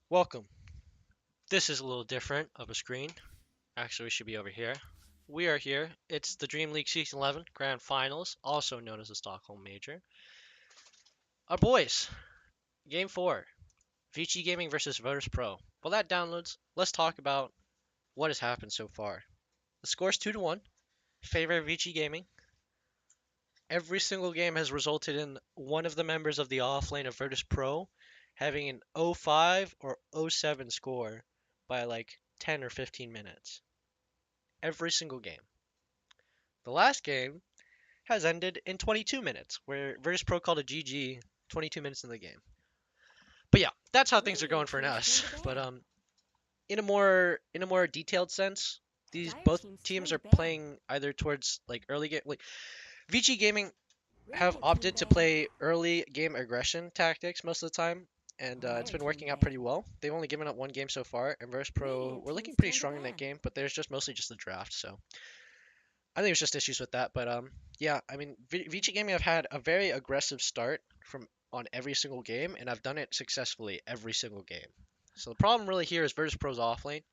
Welcome. This is a little different of a screen. Actually, we should be over here. We are here. It's the Dream League Season 11 Grand Finals, also known as the Stockholm Major. Our boys, Game 4, Vici Gaming versus Virtus.Pro. While that downloads, let's talk about what has happened so far. The score's 2-1, favor of Vici Gaming. Every single game has resulted in one of the members of the offlane of Virtus.Pro having an 0-5 or 0-7 score by like 10 or 15 minutes. Every single game. The last game has ended in 22 minutes, where Virtus.Pro called a GG 22 minutes in the game. But yeah, that's how things are going for us. But in a more detailed sense, these both teams are playing either towards like early game. Like Vici Gaming have opted to play early game aggression tactics most of the time, and it's been working out pretty well. They've only given up one game so far, and Virtus.Pro were looking pretty strong in that game, but there's just mostly just the draft, so I think it's just issues with that. But yeah, I mean, Vici Gaming have had a very aggressive start from on every single game, and I've done it successfully every single game. So the problem really here is Virtus.Pro's offlane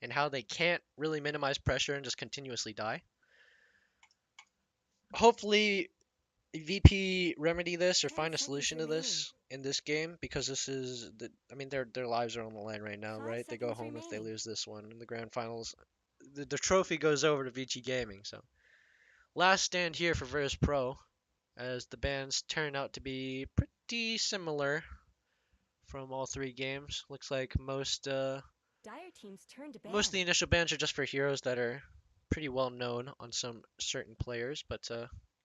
and how they can't really minimize pressure and just continuously die. Hopefully, VP remedy this or find a solution to this in this game because this is I mean their lives are on the line right now, right? They go home if they lose this one in the grand finals. The trophy goes over to Vici Gaming, so last stand here for Virtus.Pro, as the bans turn out to be pretty similar from all three games. Looks like most of the initial bans are just for heroes that are pretty well known on some certain players, but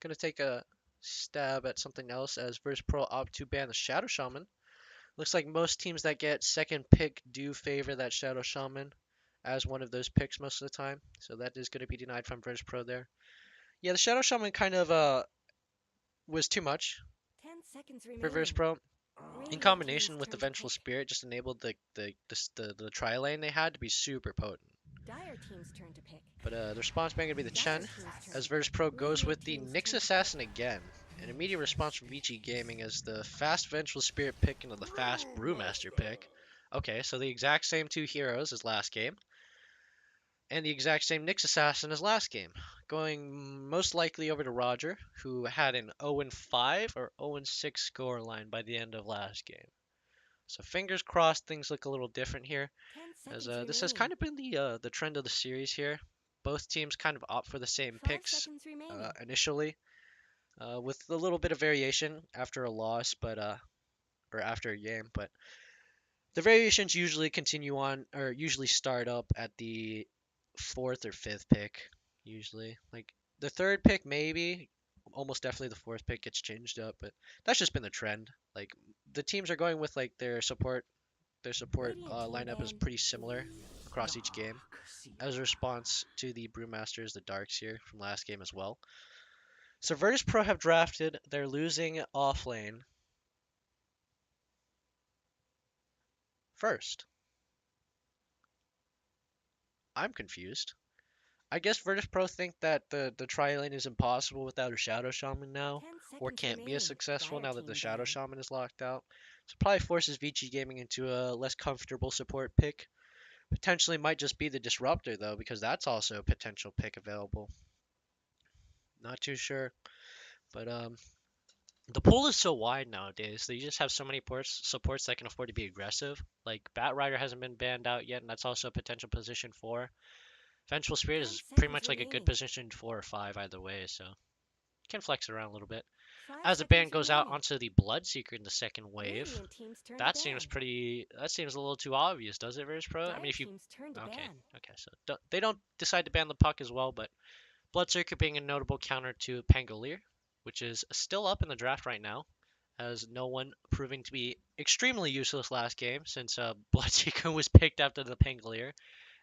gonna take a stab at something else as Virtus.Pro opt to ban the Shadow Shaman. Looks like most teams that get second pick do favor that Shadow Shaman as one of those picks most of the time, so that is going to be denied from Virtus.Pro there. Yeah, the Shadow Shaman kind of was too much for Virtus.Pro. In combination with the Vengeful Spirit, just enabled the tri lane they had to be super potent. But the response being going to be the Chen, as Virtus.Pro goes with the Nyx Assassin again. An immediate response from Vici Gaming as the fast Vengeful Spirit pick into the fast Brewmaster pick. Okay, so the exact same two heroes as last game, and the exact same Nyx Assassin as last game. Going most likely over to Roger, who had an 0-5 or 0-6 score line by the end of last game. So fingers crossed things look a little different here, as this has kind of been the trend of the series here. Both teams kind of opt for the same picks initially, with a little bit of variation after a loss, but or after a game. But the variations usually continue on, or usually start up at the fourth or fifth pick. Usually, like the third pick, maybe. Almost definitely the fourth pick gets changed up, but that's just been the trend. Like the teams are going with like their support lineup is pretty similar across each game as a response to the Brewmasters, the Darks here from last game as well. So Virtus.Pro have drafted their losing offlane first. I'm confused. I guess Virtus.Pro think that the tri-lane is impossible without a Shadow Shaman now, or can't be as successful now that the Shadow Shaman is locked out. So it probably forces Vici Gaming into a less comfortable support pick. Potentially might just be the Disruptor though, because that's also a potential pick available. Not too sure, but the pool is so wide nowadays that you just have so many supports that can afford to be aggressive. Like Bat Rider hasn't been banned out yet, and that's also a potential position 4. Vengeful Spirit is pretty much like a good position 4 or 5 either way, so you can flex it around a little bit. As the ban goes out onto the Bloodseeker in the second wave, that seems a little too obvious, does it, Virtus.Pro? I mean, if you okay, so they don't decide to ban the puck as well, but Bloodseeker being a notable counter to Pangolier, which is still up in the draft right now, as no one proving to be extremely useless last game since Bloodseeker was picked after the Pangolier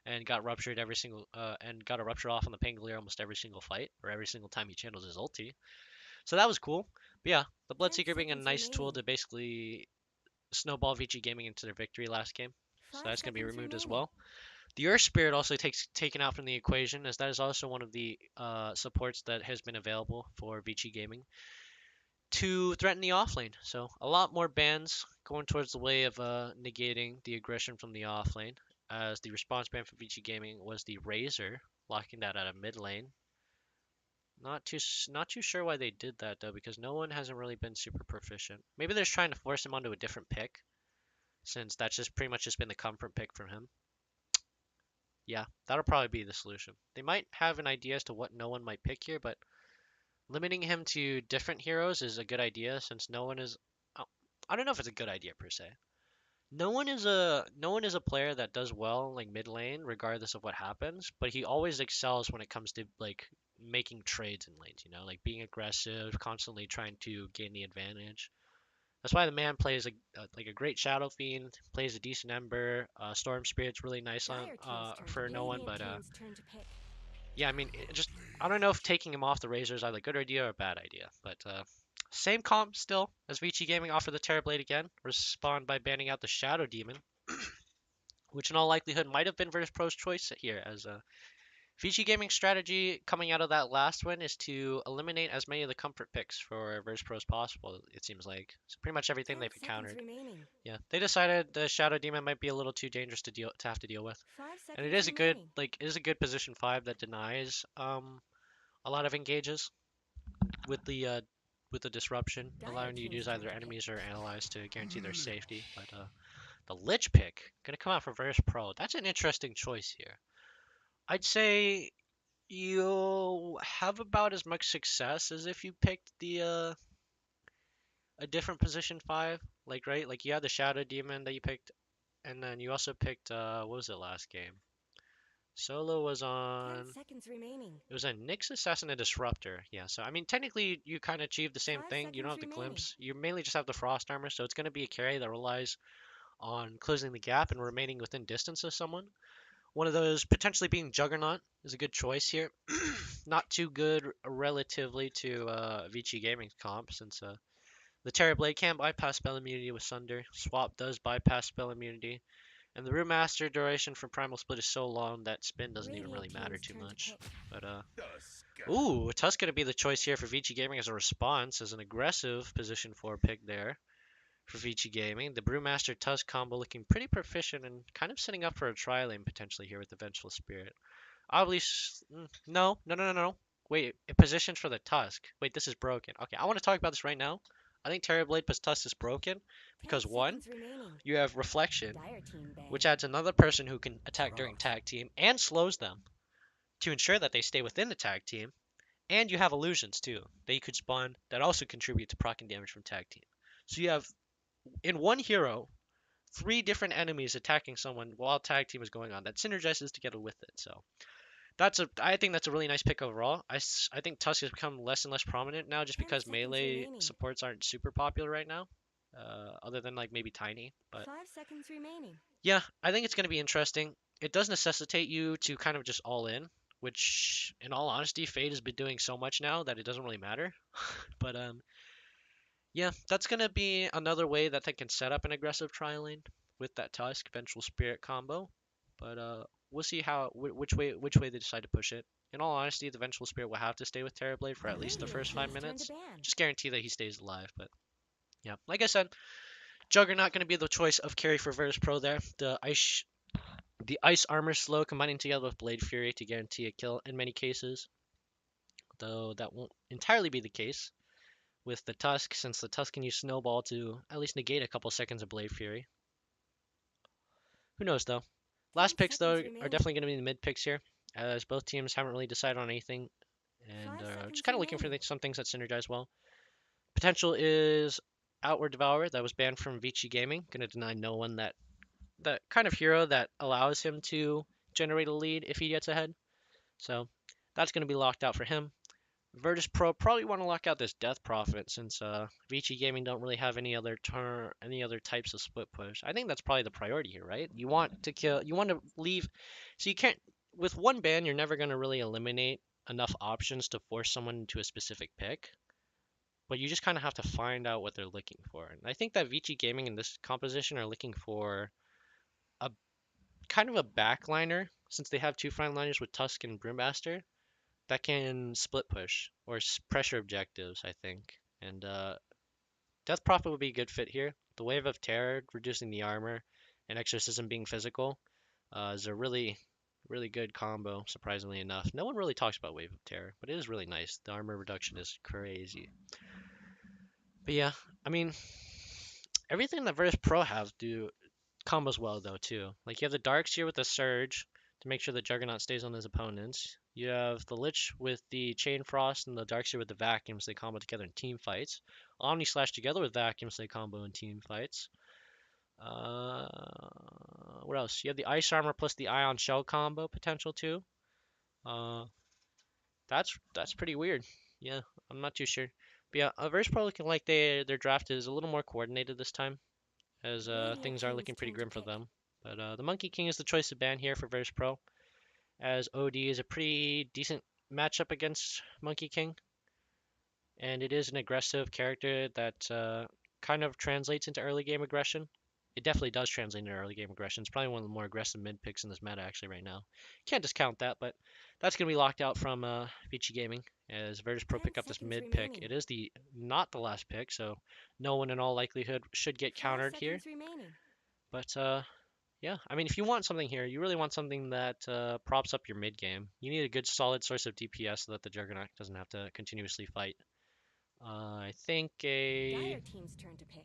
and got ruptured and got a rupture off on the Pangolier almost every single fight or every single time he channels his ulti. So that was cool. But yeah, the Bloodseeker being a nice tool to basically snowball Vici Gaming into their victory last game. So that's going to be removed as well. The Earth Spirit also takes taken out from the equation, as that is also one of the supports that has been available for Vici Gaming. to threaten the offlane. So a lot more bans going towards the way of negating the aggression from the offlane, as the response ban for Vici Gaming was the Razor, locking that out of mid lane. Not too sure why they did that though, because no one hasn't really been super proficient. Maybe they're just trying to force him onto a different pick, since that's just pretty much just been the comfort pick from him. Yeah, that'll probably be the solution. They might have an idea as to what no one might pick here, but limiting him to different heroes is a good idea, since no one is. Oh, I don't know if it's a good idea per se. No one is a player that does well like mid lane, regardless of what happens. But he always excels when it comes to like making trades in lanes. Like being aggressive, constantly trying to gain the advantage. That's why the man plays like a great Shadow Fiend, plays a decent Ember. Storm Spirit's really nice on for no one, but yeah, I mean, I don't know if taking him off the Razor is either a good idea or a bad idea, but same comp still as Vici Gaming offer the Terrorblade again, respond by banning out the Shadow Demon, which in all likelihood might have been Virtus.Pro's choice here, as Vici Gaming's strategy coming out of that last one is to eliminate as many of the comfort picks for Virtus.Pro as possible, it seems like. So pretty much everything they've encountered. Yeah, they decided the Shadow Demon might be a little too dangerous to have to deal with. And it is a good position 5 that denies a lot of engages with the disruption, allowing you to use either enemies or allies to guarantee their safety. But the Lich pick gonna come out for Virtus.Pro. That's an interesting choice here. I'd say you'll have about as much success as if you picked the a different position 5. Like, right? Like you had the Shadow Demon that you picked, and then you also picked what was it last game? Solo was on. 10 seconds remaining. It was a Nyx Assassin and Disruptor. Yeah, so I mean, technically, you kind of achieved the same thing. You don't have the Glimpse. You mainly just have the Frost Armor, so it's going to be a carry that relies on closing the gap and remaining within distance of someone. One of those potentially being Juggernaut is a good choice here. Not too good relatively to Vici Gaming's comp, since the Terrorblade can bypass spell immunity with Sunder. Swap does bypass spell immunity. And the Root Master duration for Primal Split is so long that spin doesn't even really matter too much. But ooh, Tusk gonna be the choice here for Vici Gaming as a response, as an aggressive position 4 pick there for Vici Gaming. The Brewmaster Tusk combo looking pretty proficient and kind of setting up for a tri-lane potentially here with the Vengeful Spirit. Obviously, no. Wait, it positions for the Tusk. Wait, this is broken. Okay, I want to talk about this right now. I think Terrorblade plus Tusk is broken because one, you have Reflection, which adds another person who can attack during tag team and slows them to ensure that they stay within the tag team. And you have illusions too that you could spawn that also contribute to proccing damage from tag team. So you have in one hero 3 different enemies attacking someone while tag team is going on. That synergizes together with it. So I think that's a really nice pick overall. I think Tusk has become less and less prominent now just because melee supports aren't super popular right now. Other than like maybe Tiny, but 5 seconds remaining. yeah, I think it's going to be interesting. It does necessitate you to kind of just all in, which in all honesty, Fade has been doing so much now that it doesn't really matter. But yeah, that's going to be another way that they can set up an aggressive tri-lane with that Tusk Vengeful Spirit combo. But we'll see which way they decide to push it. In all honesty, the Vengeful Spirit will have to stay with Terrorblade for at least the first 5 minutes. Just guarantee that he stays alive. But yeah, like I said, Juggernaut going to be the choice of carry for Virtus.Pro there. The ice armor slow combining together with Blade Fury to guarantee a kill in many cases. Though that won't entirely be the case with the Tusk, since the Tusk can use Snowball to at least negate a couple seconds of Blade Fury. Who knows though? Last picks though are definitely going to be the mid picks here, as both teams haven't really decided on anything, and just kind of looking for some things that synergize well. Potential is Outward Devourer that was banned from Vici Gaming. Going to deny no one that kind of hero that allows him to generate a lead if he gets ahead. So that's going to be locked out for him. Virtus.Pro probably want to lock out this Death Prophet, since Vici Gaming don't really have any other types of split push. I think that's probably the priority here, right? You want to leave, so you can't, with one ban, you're never going to really eliminate enough options to force someone into a specific pick. But you just kind of have to find out what they're looking for. And I think that Vici Gaming in this composition are looking for a kind of a backliner, since they have 2 frontliners with Tusk and Brewmaster that can split push or pressure objectives, I think. And Death Prophet would be a good fit here. The Wave of Terror, reducing the armor, and Exorcism being physical, is a really, really good combo, surprisingly enough. No one really talks about Wave of Terror, but it is really nice. The armor reduction is crazy. But yeah, I mean, everything that Virtus.Pro have do combos well though too. Like you have the Darks here with the Surge to make sure the Juggernaut stays on his opponents. You have the Lich with the Chain Frost and the Darkseer with the Vacuum, so they combo together in team fights. Omni Slash together with Vacuum, so they combo in team fights. Uh, what else? You have the Ice Armor plus the Ion Shell combo potential too. Uh, that's pretty weird. Yeah, I'm not too sure. But yeah, Virtus.Pro looking like their draft is a little more coordinated this time, as Radio things are King's looking pretty turn to grim for pick. them. But the Monkey King is the choice of ban here for Virtus.Pro, as OD is a pretty decent matchup against Monkey King, and it is an aggressive character that kind of translates into early game aggression. It definitely does translate into early game aggression. It's probably one of the more aggressive mid picks in this meta actually right now. Can't discount that, but that's gonna be locked out from Vici Gaming as Virtus.Pro 10 pick up this seconds mid pick. remaining. It is the not the last pick, so no one in all likelihood should get 5 countered here. seconds remaining. But yeah, I mean, if you want something here, you really want something that props up your mid game. You need a good solid source of DPS so that the Juggernaut doesn't have to continuously fight. I think a Dire Team's turn to pick.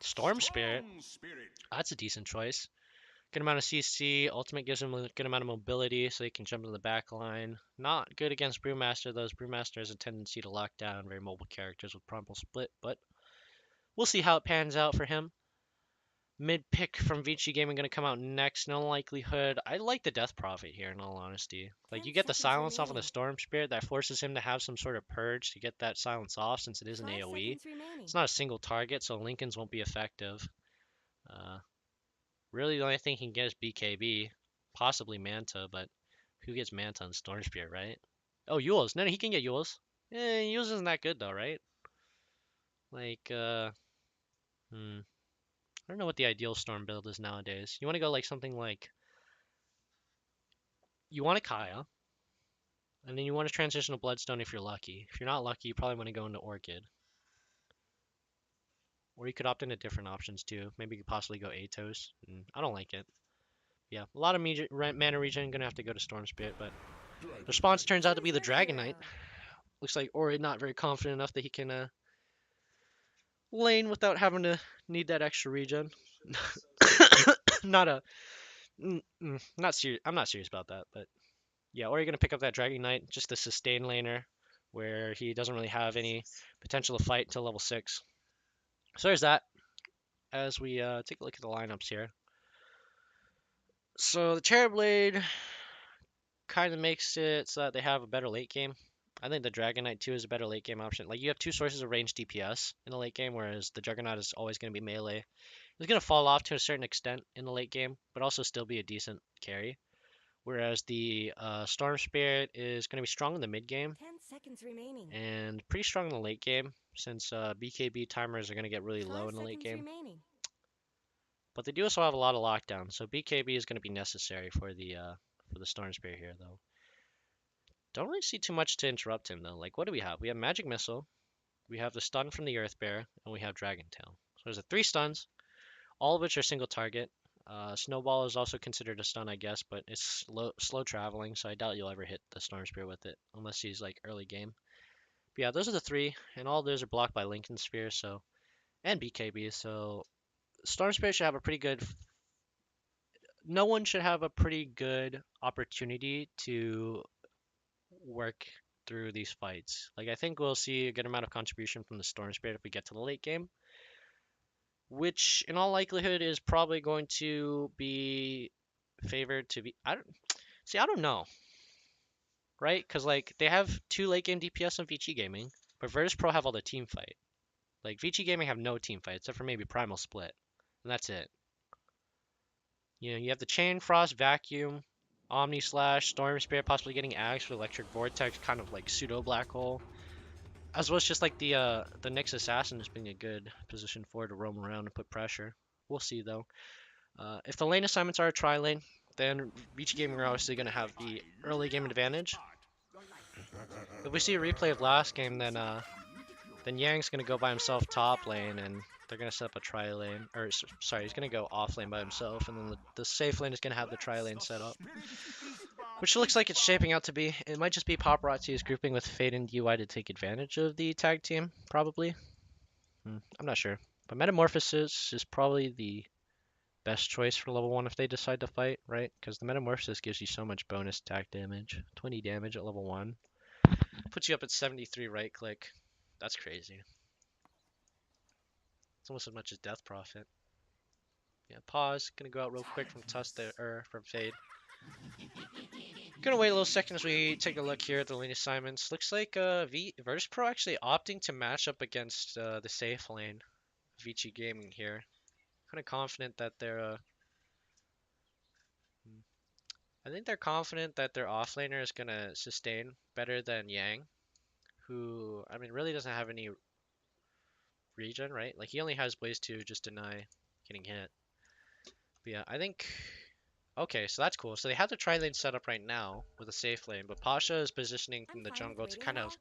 Storm Spirit. That's a decent choice. Good amount of CC. Ultimate gives him a good amount of mobility so he can jump in the back line. Not good against Brewmaster, though. Brewmaster has a tendency to lock down very mobile characters with Primal Split, but we'll see how it pans out for him. Mid pick from Vici Gaming going to come out next. In all likelihood, I like the Death Prophet here. In all honesty, like 10 you get the seconds silence off of the remaining. Storm Spirit that forces him to have some sort of purge to get that silence off, since it is an 5 AOE. seconds remaining. It's not a single target, so Lincoln's won't be effective. Uh, really, the only thing he can get is BKB, possibly Manta, but who gets Manta and Storm Spirit, right? Oh, Yules. No, he can get Yules. Yules isn't that good though, right? Like, I don't know what the ideal Storm build is nowadays. You want to go like something like you want a Kaya, and then you want to transition to Bloodstone if you're lucky. If you're not lucky, you probably want to go into Orchid. Or you could opt into different options too. Maybe you could possibly go Atos. I don't like it. Yeah, a lot of mana regen gonna have to go to Storm Spirit, but the response turns out to Choose be the your Dragon hero. Knight. Looks like Ori not very confident enough that he can lane without having to need that extra regen. not a, not serious. I'm not serious about that, but yeah, Ori gonna pick up that Dragon Knight, just a sustain laner, where he doesn't really have any potential to fight until level 6. So there's that. As we take a look at the lineups here. So the Terrorblade kind of makes it so that they have a better late game. I think the Dragon Knight too is a better late game option. Like you have two sources of ranged DPS in the late game, whereas the Juggernaut is always going to be melee. It's going to fall off to a certain extent in the late game, but also still be a decent carry. Whereas the Storm Spirit is going to be strong in the mid game 10 seconds remaining. and pretty strong in the late game, since BKB timers are going to get really 5 low in the late seconds game. remaining. But they do also have a lot of lockdown, so BKB is going to be necessary for the Storm Spirit here, though. Don't really see too much to interrupt him though. Like, what do we have? We have Magic Missile, we have the stun from the Earth Bear, and we have Dragon Tail. So there's 3 stuns, all of which are single target. Snowball is also considered a stun, I guess, but it's slow traveling, so I doubt you'll ever hit the Storm Spear with it, unless he's like early game. But yeah, those are the 3, and all those are blocked by Lincoln Spear, so and BKB. So Storm Spear should have a pretty good. No one should have a pretty good opportunity to work through these fights. Like I think we'll see a good amount of contribution from the Storm Spirit if we get to the late game, which in all likelihood is probably going to be favored to be. I don't know, right? Because like they have 2 late game DPS on Vici Gaming, but Virtus.Pro have all the team fight. Like Vici Gaming have no team fight except for maybe Primal Split, and that's it. You know, you have the Chain Frost, Vacuum, Omni Slash, Storm Spirit possibly getting Axe with Electric Vortex, kind of like pseudo Black Hole. As well as just like the Nyx Assassin just being a good position for to roam around and put pressure. We'll see though. If the lane assignments are a tri lane, then Vici Gaming are obviously going to have the early game advantage. If we see a replay of last game, then Then Yang's gonna go by himself top lane, and they're gonna set up a tri lane. Or sorry, he's gonna go off lane by himself, and then the safe lane is gonna have the tri lane set up. Which looks like it's shaping out to be. It might just be Paparazzi's grouping with Fade and DUI to take advantage of the tag team, probably. I'm not sure. But Metamorphosis is probably the best choice for level 1 if they decide to fight, right? Because the Metamorphosis gives you so much bonus attack damage. 20 damage at level 1. Puts you up at 73 right click. That's crazy. It's almost as much as Death Prophet. Yeah, pause. Gonna go out real quick from Tusk there, or from Fade. Gonna wait a little second as we take a look here at the lane assignments. Looks like Virtus.Pro actually opting to match up against the safe lane. Vici Gaming here. Kind of confident that they're I think they're confident that their offlaner is gonna sustain better than Yang, who I mean really doesn't have any regen, right? Like he only has ways to just deny getting hit. But yeah, I think okay, so that's cool. So they have the tri-lane set up right now with a safe lane, but Pasha is positioning in the jungle to kind of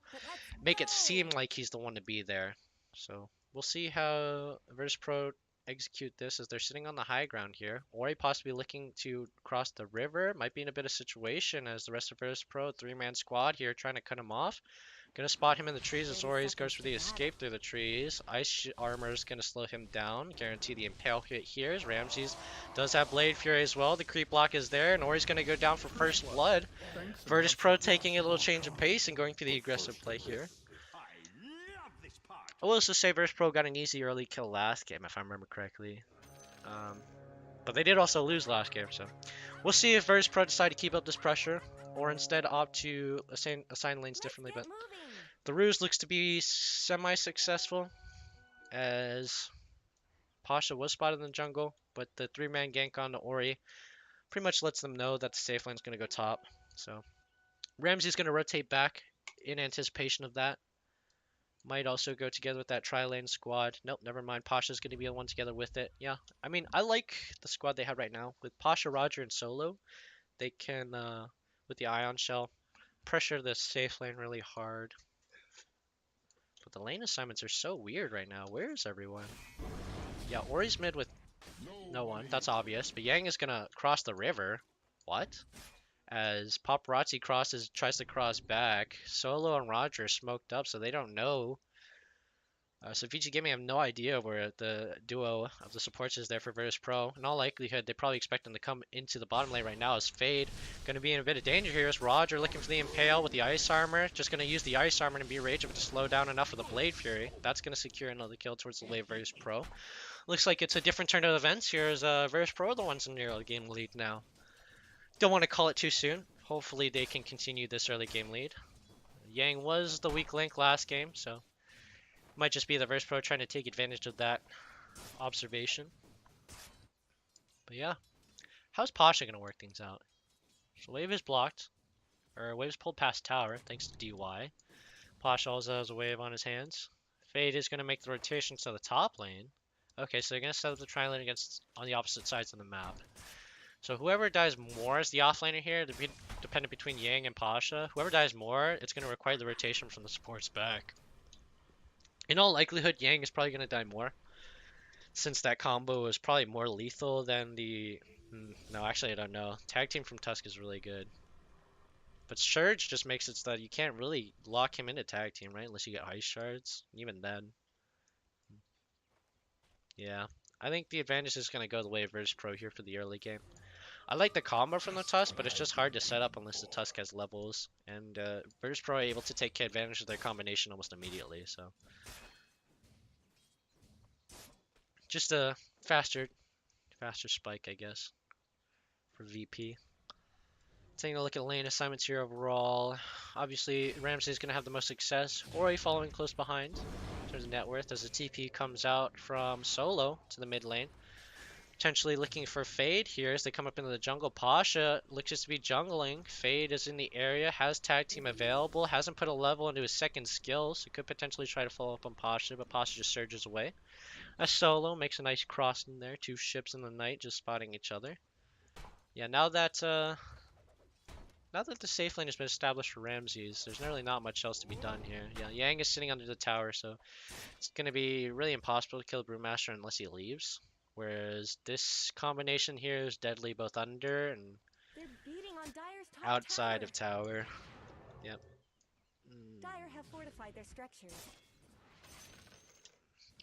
make it seem like he's the one to be there. So we'll see how Virtus.Pro execute this as they're sitting on the high ground here. Ori possibly looking to cross the river. Might be in a bit of situation as the rest of Virtus.Pro, 3-man squad here trying to cut him off. Gonna spot him in the trees as Ori goes for the escape through the trees. Ice armor is gonna slow him down. Guarantee the impale hit here as Ramses does have Blade Fury as well. The creep block is there and Ori's gonna go down for first blood. Virtus.Pro taking a little change of pace and going for the aggressive play here. I will also say Virtus.Pro got an easy early kill last game if I remember correctly. But they did also lose last game, so we'll see if Virtus.Pro decide to keep up this pressure or instead opt to assign lanes differently. But the ruse looks to be semi-successful as Pasha was spotted in the jungle, but the 3-man gank onto Ori pretty much lets them know that the safe lane's going to go top. So Ramsey's going to rotate back in anticipation of that. Might also go together with that tri-lane squad. Nope, never mind. Pasha's going to be the one together with it. Yeah, I mean, I like the squad they have right now. With Pasha, Roger, and Solo, they can, with the Ion Shell, pressure the safe lane really hard. But the lane assignments are so weird right now. Where is everyone? Yeah, Ori's mid with no one. That's obvious. But Yang is going to cross the river. What? As Paparazzi tries to cross back. Solo and Roger are smoked up, so they don't know. So Vici Gaming have no idea where the duo of the supports is there for Virtus.Pro. In all likelihood, they probably expect them to come into the bottom lane right now as Fade. Going to be in a bit of danger here as Roger looking for the Impale with the Ice Armor. Just going to use the Ice Armor and be rage able to slow down enough for the Blade Fury. That's going to secure another kill towards the lane of Virtus.Pro. Looks like it's a different turn of events here as Virtus.Pro are the ones in the early game lead now. Don't want to call it too soon. Hopefully they can continue this early game lead. Yang was the weak link last game, so might just be the Virtus.Pro trying to take advantage of that observation. But yeah, how's Pasha going to work things out? So wave is blocked, or wave is pulled past tower thanks to DY. Pasha also has a wave on his hands. Fade is going to make the rotation to the top lane. Okay, so they're going to set up the tri-lane against on the opposite sides of the map. So whoever dies more is the offlaner here, dependent between Yang and Pasha. Whoever dies more, it's going to require the rotation from the supports back. In all likelihood, Yang is probably going to die more, since that combo is probably more lethal than the... No, actually I don't know. Tag team from Tusk is really good. But Surge just makes it so that you can't really lock him into tag team, right? Unless you get ice shards. Even then. Yeah. I think the advantage is going to go the way of Virtus.Pro here for the early game. I like the combo from the Tusk, but it's just hard to set up unless the Tusk has levels. And Virtus.Pro are able to take advantage of their combination almost immediately, so... Just a faster spike, I guess, for VP. Taking a look at lane assignments here overall. Obviously, Ramsey is going to have the most success. Ori following close behind in terms of net worth as the TP comes out from Solo to the mid lane. Potentially looking for Fade here as they come up into the jungle. Pasha looks to be jungling. Fade is in the area, has tag team available, hasn't put a level into his second skill, so could potentially try to follow up on Pasha, but Pasha just surges away. A Solo makes a nice cross in there. Two ships in the night just spotting each other. Yeah, now that now that the safe lane has been established for Ramses, there's really not much else to be done here. Yeah, Yang is sitting under the tower, so it's going to be really impossible to kill Brewmaster unless he leaves. Whereas this combination here is deadly both under and They're beating on Dire's top outside tower. of tower. Yep. Mm. Dire have fortified their structures.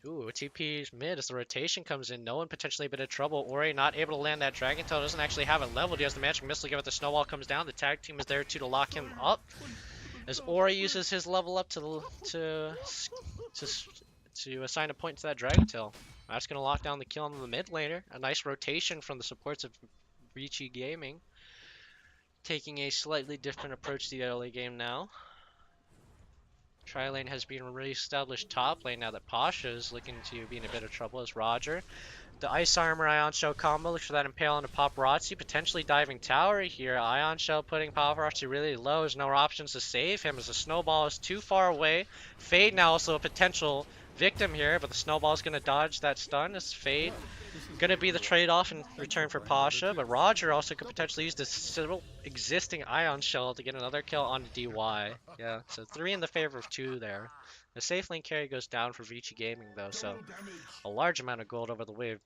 Ooh, TP's mid as the rotation comes in. No one potentially a bit of trouble. Ori not able to land that Dragon Tail. Doesn't actually have it leveled. He has the magic missile. Give it the snowball comes down. The tag team is there too to lock him up. As Ori uses his level up to assign a point to that Dragon Tail. That's gonna lock down the kill on the mid laner. A nice rotation from the supports of Vici Gaming. Taking a slightly different approach to the early game now. Tri-lane has been re-established top lane now that Pasha is looking to be in a bit of trouble as Roger. The Ice Armor Ion Shell combo looks for that Impale on the Paparazzi, potentially diving tower here. Ion Shell putting Paparazzi really low. There's no options to save him as the Snowball is too far away. Fade now also a potential victim here, but the Snowball is going to dodge that stun as Fade going to be the trade-off in return for Pasha, but Roger also could potentially use this still existing Ion Shell to get another kill on DY. Yeah, so 3 in the favor of 2 there. The safe lane carry goes down for Vici Gaming though, so a large amount of gold over the way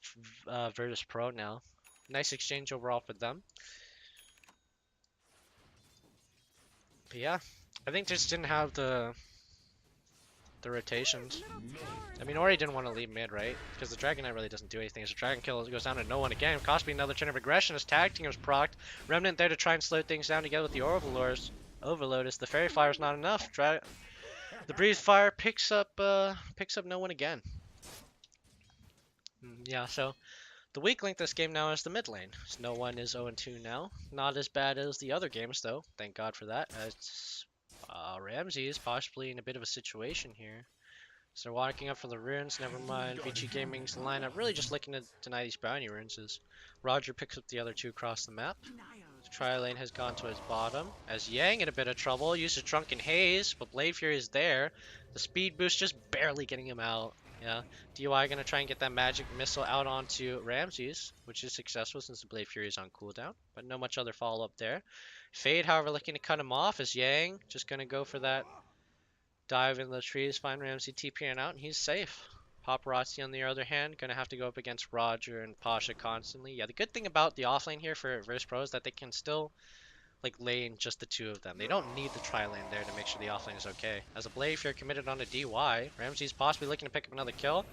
of Virtus.Pro now. Nice exchange overall for them. But yeah, I think just didn't have the rotations. I mean, Ori didn't want to leave mid, right? Because the Dragon Knight really doesn't do anything. As the Dragon kill goes down to no one again. Cost me another turn of aggression as tag team was procced. Remnant there to try and slow things down together with the Overload as the Fairy Fire's not enough. The Breeze Fire picks up no one again. Yeah, so the weak link this game now is the mid lane. So no one is 0-2 now. Not as bad as the other games though. Thank God for that. As Ramsey is possibly in a bit of a situation here. So they're walking up for the runes, never mind. Vici Gaming's lineup really just looking to deny these bounty runes as Roger picks up the other 2 across the map. Tri-lane has gone to his bottom as Yang in a bit of trouble, uses Drunken Haze, but Blade Fury is there. The speed boost just barely getting him out. Yeah, DY gonna try and get that magic missile out onto Ramses, which is successful since the Blade Fury is on cooldown, but no much other follow up there. Fade, however, looking to cut him off as Yang just gonna go for that dive in the trees, find Ramsey TPing out, and he's safe. Paparazzi, on the other hand, gonna have to go up against Roger and Pasha constantly. Yeah, the good thing about the offlane here for Virtus.Pro is that they can still like lane just the 2 of them. They don't need the tri-lane there to make sure the offlane is okay. As a Blade, if you're committed on a DY, Ramsey's possibly looking to pick up another kill.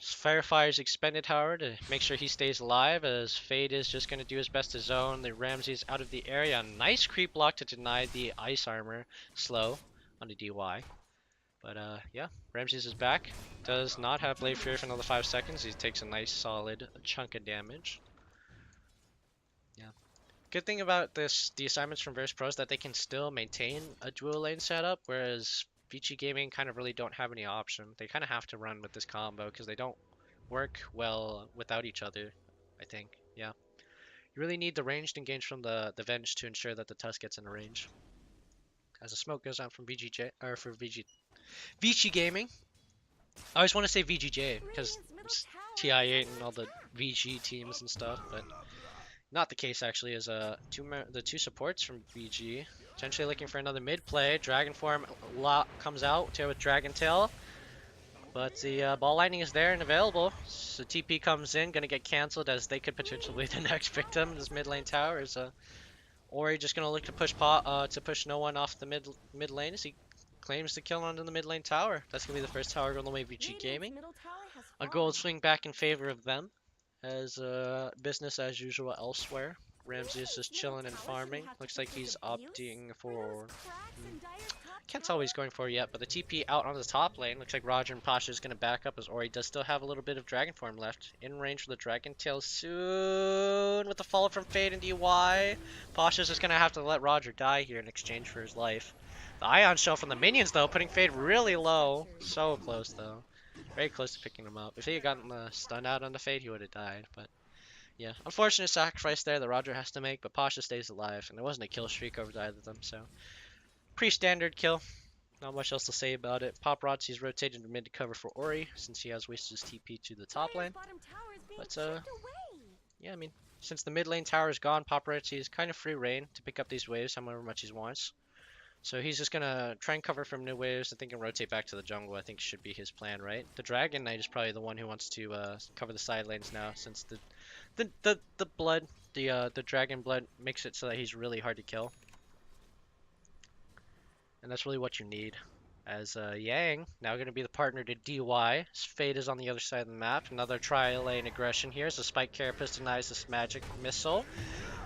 Firefire's expended, however, to make sure he stays alive, as Fade is just going to do his best to zone the Ramsey's out of the area. Nice creep block to deny the Ice Armor slow on the DY. But yeah, Ramses is back. Does not have Blade Fury for another 5 seconds. He takes a nice solid chunk of damage. Yeah. Good thing about the assignments from Virtus.Pro is that they can still maintain a dual lane setup, whereas Vici Gaming kind of really don't have any option. They kind of have to run with this combo because they don't work well without each other, I think. Yeah. You really need the ranged engage from the Venge to ensure that the Tusk gets in the range. As the smoke goes out from Vici Gaming. I always want to say VGJ because it's TI8 and all the VG teams and stuff, but not the case actually. As the 2 supports from VG potentially looking for another mid play. Dragon form comes out with Dragon Tail, but the ball lightning is there and available. So TP comes in, gonna get cancelled as they could potentially be the next victim. This mid lane tower is Ori just gonna look to push no one off the mid lane as he claims the kill onto the mid lane tower. That's gonna be the first tower going the way of Vici Gaming. A gold swing back in favor of them, as business as usual elsewhere. Ramsey is just chilling and farming. Looks like he's opting for. Can't tell what he's going for yet, but the TP out on the top lane. Looks like Roger and Pasha is gonna back up as Ori does still have a little bit of Dragon form left. In range for the Dragon Tail soon with the follow from Fade and DY. Pasha's just gonna have to let Roger die here in exchange for his life. The Ion Shell from the minions, though, putting Fade really low. So close, though. Very close to picking him up. If he had gotten the stun out on the Fade, he would have died. But, yeah. Unfortunate sacrifice there that Roger has to make, but Pasha stays alive. And there wasn't a kill streak over either of them, so. Pretty standard kill. Not much else to say about it. Paparazzi's rotated to mid to cover for Ori, since he has wasted his TP to the top lane. But, yeah, I mean, since the mid lane tower is gone, Paparazzi is kind of free reign to pick up these waves however much he wants. So he's just gonna try and cover from new waves. I think and rotate back to the jungle. I think should be his plan, right? The Dragon Knight is probably the one who wants to cover the side lanes now, since the blood, the dragon blood makes it so that he's really hard to kill, and that's really what you need. As Yang now going to be the partner to DY. His fate is on the other side of the map. Another tri-lane aggression here as the Spike Carapace denies this magic missile.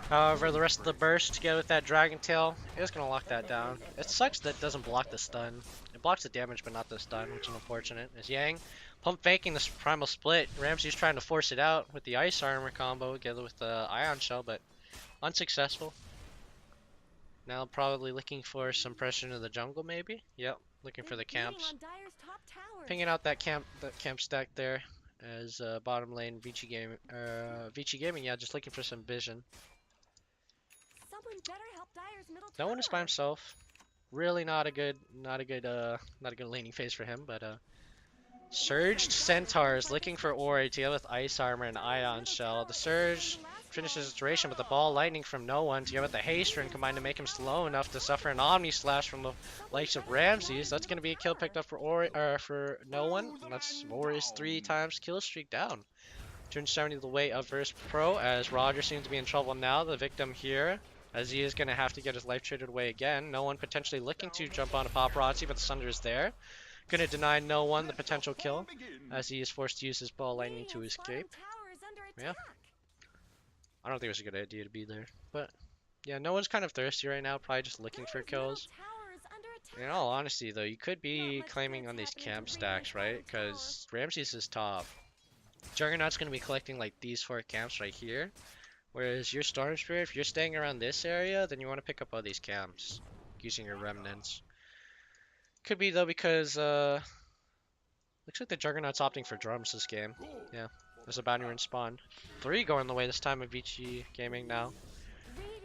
However, the rest of the burst together with that Dragon Tail is going to lock that down. It sucks that it doesn't block the stun. It blocks the damage but not the stun, which is unfortunate. As Yang pump faking this primal split. Ramsey's trying to force it out with the ice armor combo together with the ion shell, but unsuccessful. Now probably looking for some pressure into the jungle maybe. Yep, looking for the camps. Pinging out that camp stack there as bottom lane Vici Gaming, yeah, just looking for some vision. No one is by himself. Really not a good laning phase for him, but Surged Centaurs looking for Ori together with Ice Armor and Ion Shell. The Surge finishes its duration, but the Ball Lightning from no one together with the Haste Rune combined to make him slow enough to suffer an Omni Slash from the likes of Ramses. That's going to be a kill picked up for Ori, for no one. And that's Ori's 3 times kill streak down. 270 the way of Virtus.Pro as Roger seems to be in trouble now, the victim here, as he is going to have to get his life traded away again. No one potentially looking to jump on a Paparazzi, but the Sunder is there. Going to deny no one the potential kill as he is forced to use his Ball Lightning to escape. Yeah. I don't think it was a good idea to be there. But yeah, no one's kind of thirsty right now, probably just looking for kills. In all honesty though, you could be claiming on these camp stacks, right? Because Ramses is top. Juggernaut's going to be collecting like these 4 camps right here. Whereas your Storm Spirit, if you're staying around this area, then you want to pick up all these camps using your remnants. Could be though because looks like the Juggernaut's opting for drums this game. Yeah, there's a bounty rune spawn. 3 going the way this time of Vici Gaming now.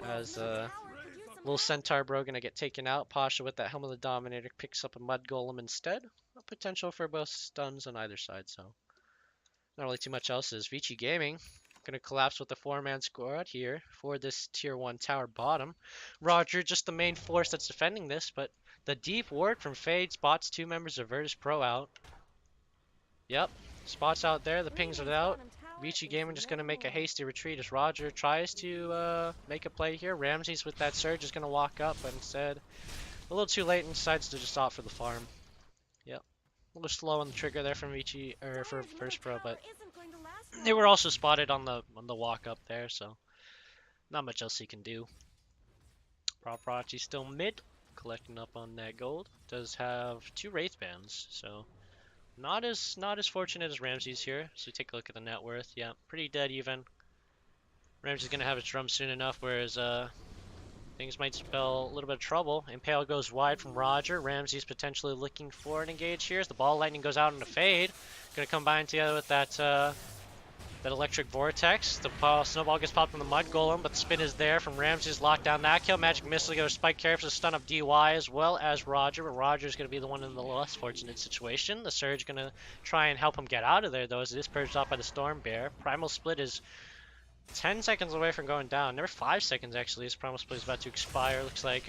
As little Centaur bro gonna get taken out. Pasha with that Helm of the Dominator picks up a Mud Golem instead. A potential for both stuns on either side, so not really too much else. Is Vici Gaming gonna collapse with the 4-man squad here for this tier 1 tower bottom. Roger just the main force that's defending this, but the deep ward from Fade spots 2 members of Virtus.Pro out. Yep, spots out there, the pings are out. Vici Gaming just gonna make a hasty retreat as Roger tries to make a play here. Ramses with that surge is gonna walk up, but instead a little too late and decides to just opt for the farm. Yep, a little slow on the trigger there from Vici or for Virtus.Pro, but they were also spotted on the walk up there, so not much else he can do. Paparazzi still mid, collecting up on that gold. Does have 2 Wraith Bands, so not as fortunate as Ramses here. So take a look at the net worth. Yeah, pretty dead even. Ramses is gonna have his drum soon enough, whereas things might spell a little bit of trouble. Impale goes wide from Roger. Ramses potentially looking for an engage here as the Ball Lightning goes out in a fade. Gonna combine together with that electric vortex. The snowball gets popped from the Mud Golem, but the spin is there from Ramses. Lock down that kill. Magic Missile goes Spike Carapace to stun up DY as well as Roger, but Roger's going to be the one in the less fortunate situation. The Surge going to try and help him get out of there though, as it is purged off by the Storm Bear. Primal Split is 10 seconds away from going down. Never 5 seconds actually. This Primal Split is about to expire. Looks like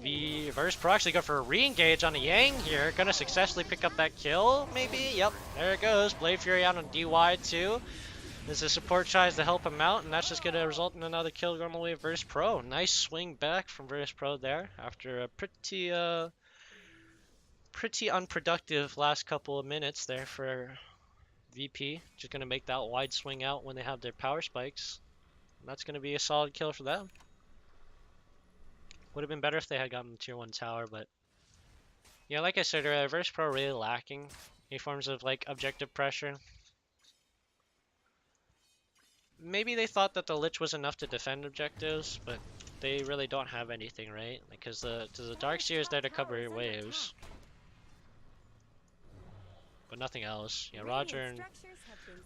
Virtus.Pro actually go for a re-engage on a Yang here. Gonna successfully pick up that kill, maybe? Yep, there it goes. Blade Fury out on DY too. As the support tries to help him out, and that's just going to result in another kill going the way of Virtus.Pro. Nice swing back from Virtus.Pro there after a pretty unproductive last couple of minutes there for VP. Just going to make that wide swing out when they have their power spikes. And that's going to be a solid kill for them. Would have been better if they had gotten the tier 1 tower, but yeah, like I said earlier, Virtus.Pro really lacking any forms of like objective pressure. Maybe they thought that the Lich was enough to defend objectives, but they really don't have anything, right? Because the Darkseer is there to cover your waves, but nothing else. Yeah,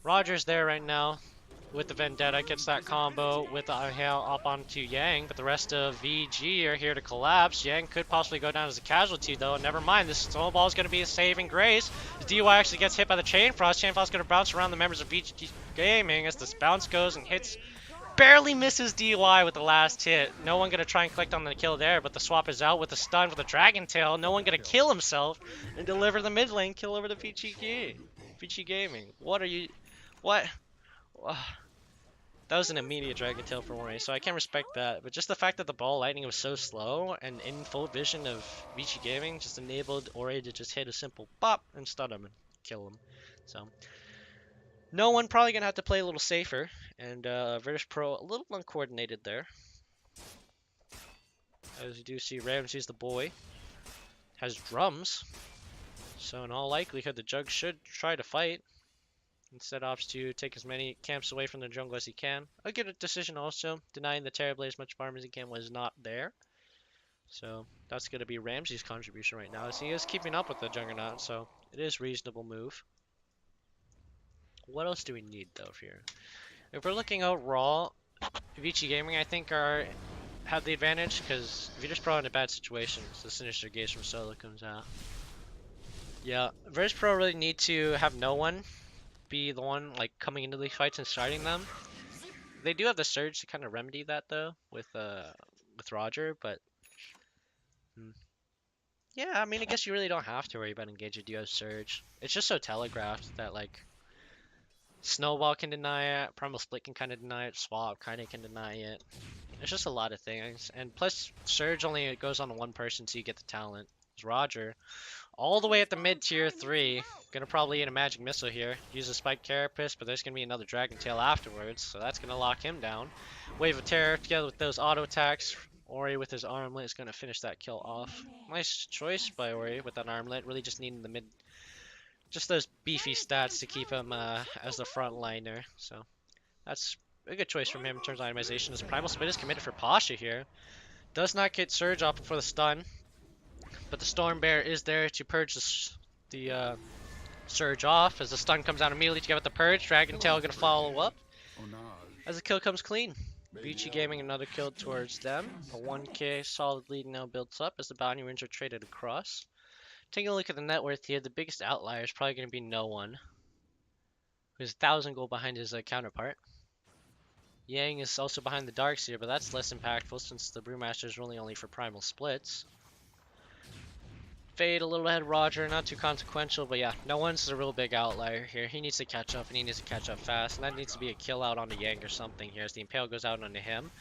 Roger's there right now with the Vendetta, gets that combo with the Inhale up onto Yang, but the rest of VG are here to collapse. Yang could possibly go down as a casualty though, and never mind, this snowball is going to be a saving grace. The DY actually gets hit by the Chain Frost. Chain Frost is going to bounce around the members of VG Gaming as this bounce goes and hits barely misses DUI with the last hit. No one gonna try and collect on the kill there, but the swap is out with the stun with the Dragon Tail. No one gonna kill himself and deliver the mid lane kill over to Vici Gaming. What are you? What? That was an immediate Dragon Tail for Ori, so I can respect that. But just the fact that the ball lightning was so slow and in full vision of Vici Gaming just enabled Ori to just hit a simple bop and stun him and kill him. So no one probably gonna have to play a little safer, and Virtus.Pro a little uncoordinated there. As you do see, Ramsey's the boy has drums, so in all likelihood the Jug should try to fight. Instead opts to take as many camps away from the jungle as he can. A good decision also, denying the Terrorblade as much farm as he can was not there. So that's going to be Ramsey's contribution right now, as he is keeping up with the Juggernaut, so it is a reasonable move. What else do we need though here? If we're looking overall, Vici Gaming I think have the advantage, because Virtus.Pro in a bad situation, so the Sinister Gaze from solo comes out. Yeah, Virtus.Pro really need to have no one be the one like coming into these fights and starting them. They do have the Surge to kind of remedy that though with Roger, but yeah, I mean I guess you really don't have to worry about engage if you have Surge. It's just so telegraphed that like Snowball can deny it, Primal Split can kind of deny it, Swap kind of can deny it. It's just a lot of things, and plus Surge only goes on one person, so you get the talent. It's Roger all the way at the mid tier 3. Gonna probably hit a magic missile here. Use a spike carapace, but there's gonna be another dragon tail afterwards, so that's gonna lock him down. Wave of terror together with those auto attacks. Ori with his armlet is gonna finish that kill off. Nice choice by Ori with that armlet. Really just needing the mid, just those beefy stats to keep him as the front liner. So that's a good choice from him in terms of itemization. His Primal Split is committed for Pasha here. Does not get Surge off before the stun. But the Storm Bear is there to purge the Surge off. As the stun comes out immediately to get with the purge, Dragon Tail gonna follow up as the kill comes clean. Vici Gaming another kill towards them. A 1k solid lead now builds up as the bounty rings are traded across. Taking a look at the net worth here, the biggest outlier is probably gonna be no one, who's 1,000 gold behind his counterpart. Yang is also behind the Darkseer, but that's less impactful since the Brewmaster is really only for Primal Splits. Fade a little ahead of Roger, not too consequential, but yeah, no one's a real big outlier here. He needs to catch up, and he needs to catch up fast, and that needs to be a kill out onto Yang or something here as the Impale goes out onto him.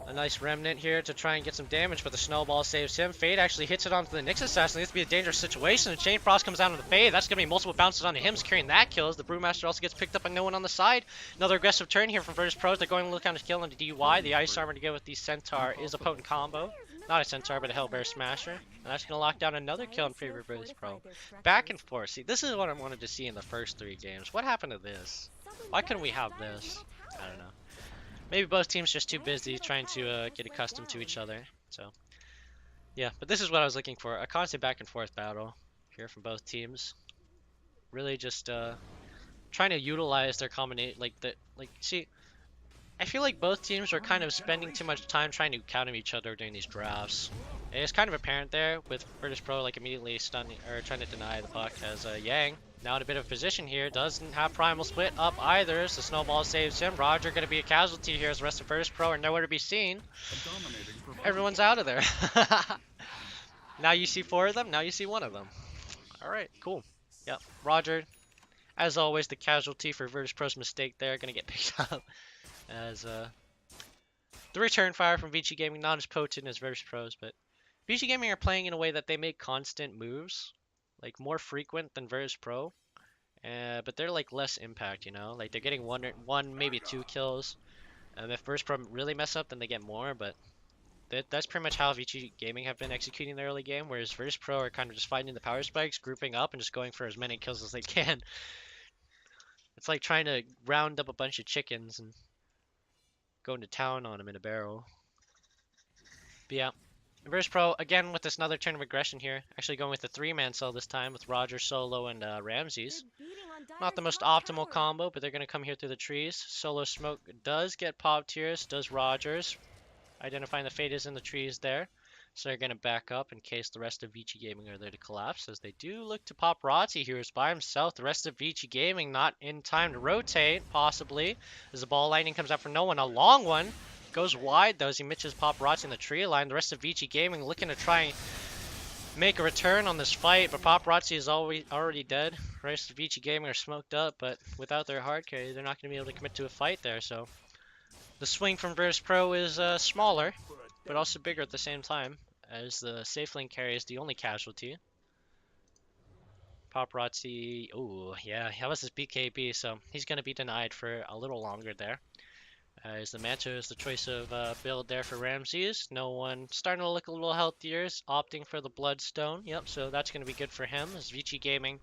A nice Remnant here to try and get some damage, but the Snowball saves him. Fade actually hits it onto the Nyx Assassin. This to be a dangerous situation. The Chain Frost comes out on the Fade. That's going to be multiple bounces onto him, securing that kill as the Brewmaster also gets picked up by no one on the side. Another aggressive turn here from Virtus.Pro. They're going to look on his kill onto DUI. The Ice Armor together with the Centaur is a potent combo. Not a Centaur, but a Hellbear Smasher. And that's going to lock down another kill in favor of Virtus.Pro. Back and forth. See, this is what I wanted to see in the first 3 games. What happened to this? Why couldn't we have this? I don't know. Maybe both teams just too busy trying to get accustomed to each other. So, yeah. But this is what I was looking for. A constant back and forth battle here from both teams. Really just trying to utilize their combination. See, I feel like both teams are kind of spending too much time trying to counter each other during these drafts. It's kind of apparent there with Virtus.Pro like immediately stunning or trying to deny the puck as Yang. Now in a bit of position here, doesn't have Primal Split up either, so Snowball saves him. Roger going to be a casualty here as the rest of Virtus.Pro are nowhere to be seen. Everyone's out of there. Now you see 4 of them, now you see 1 of them. Alright, cool. Yep, Roger, as always, the casualty for Virtus.Pro's mistake there, going to get picked up. As the return fire from Vici Gaming, not as potent as Virtus.Pro's, but Vici Gaming are playing in a way that they make constant moves. Like more frequent than Virtus.Pro, but they're like less impact, you know. Like they're getting one, maybe 2 kills. If Virtus.Pro really mess up, then they get more. But that's pretty much how Vici Gaming have been executing the early game. Whereas Virtus.Pro are kind of just finding the power spikes, grouping up, and just going for as many kills as they can. It's like trying to round up a bunch of chickens and going to town on them in a barrel. But yeah. Virtus.Pro, again, with this another turn of aggression here. Actually going with the 3-man cell this time with Roger, Solo, and Ramses. Not the most optimal combo, but they're going to come here through the trees. Solo Smoke does get popped here, so does Rogers. Identifying the Fade is in the trees there. So they're going to back up in case the rest of Vici Gaming are there to collapse, as they do look to pop Rotzi, who is by himself. The rest of Vici Gaming not in time to rotate, possibly, as the ball lightning comes out for no one. A long one. Goes wide, though, as he misses Paparazzi in the tree line. The rest of Vici Gaming looking to try and make a return on this fight, but Paparazzi is already dead. The rest of Vici Gaming are smoked up, but without their hard carry, they're not going to be able to commit to a fight there, so... The swing from Virtus.Pro is smaller, but also bigger at the same time, as the safe lane carry is the only casualty. Paparazzi, ooh, yeah, that was his BKB, so he's going to be denied for a little longer there. As the Manta is the choice of build there for Ramses. No one starting to look a little healthier, is opting for the Bloodstone. Yep, so that's going to be good for him. As Vici Gaming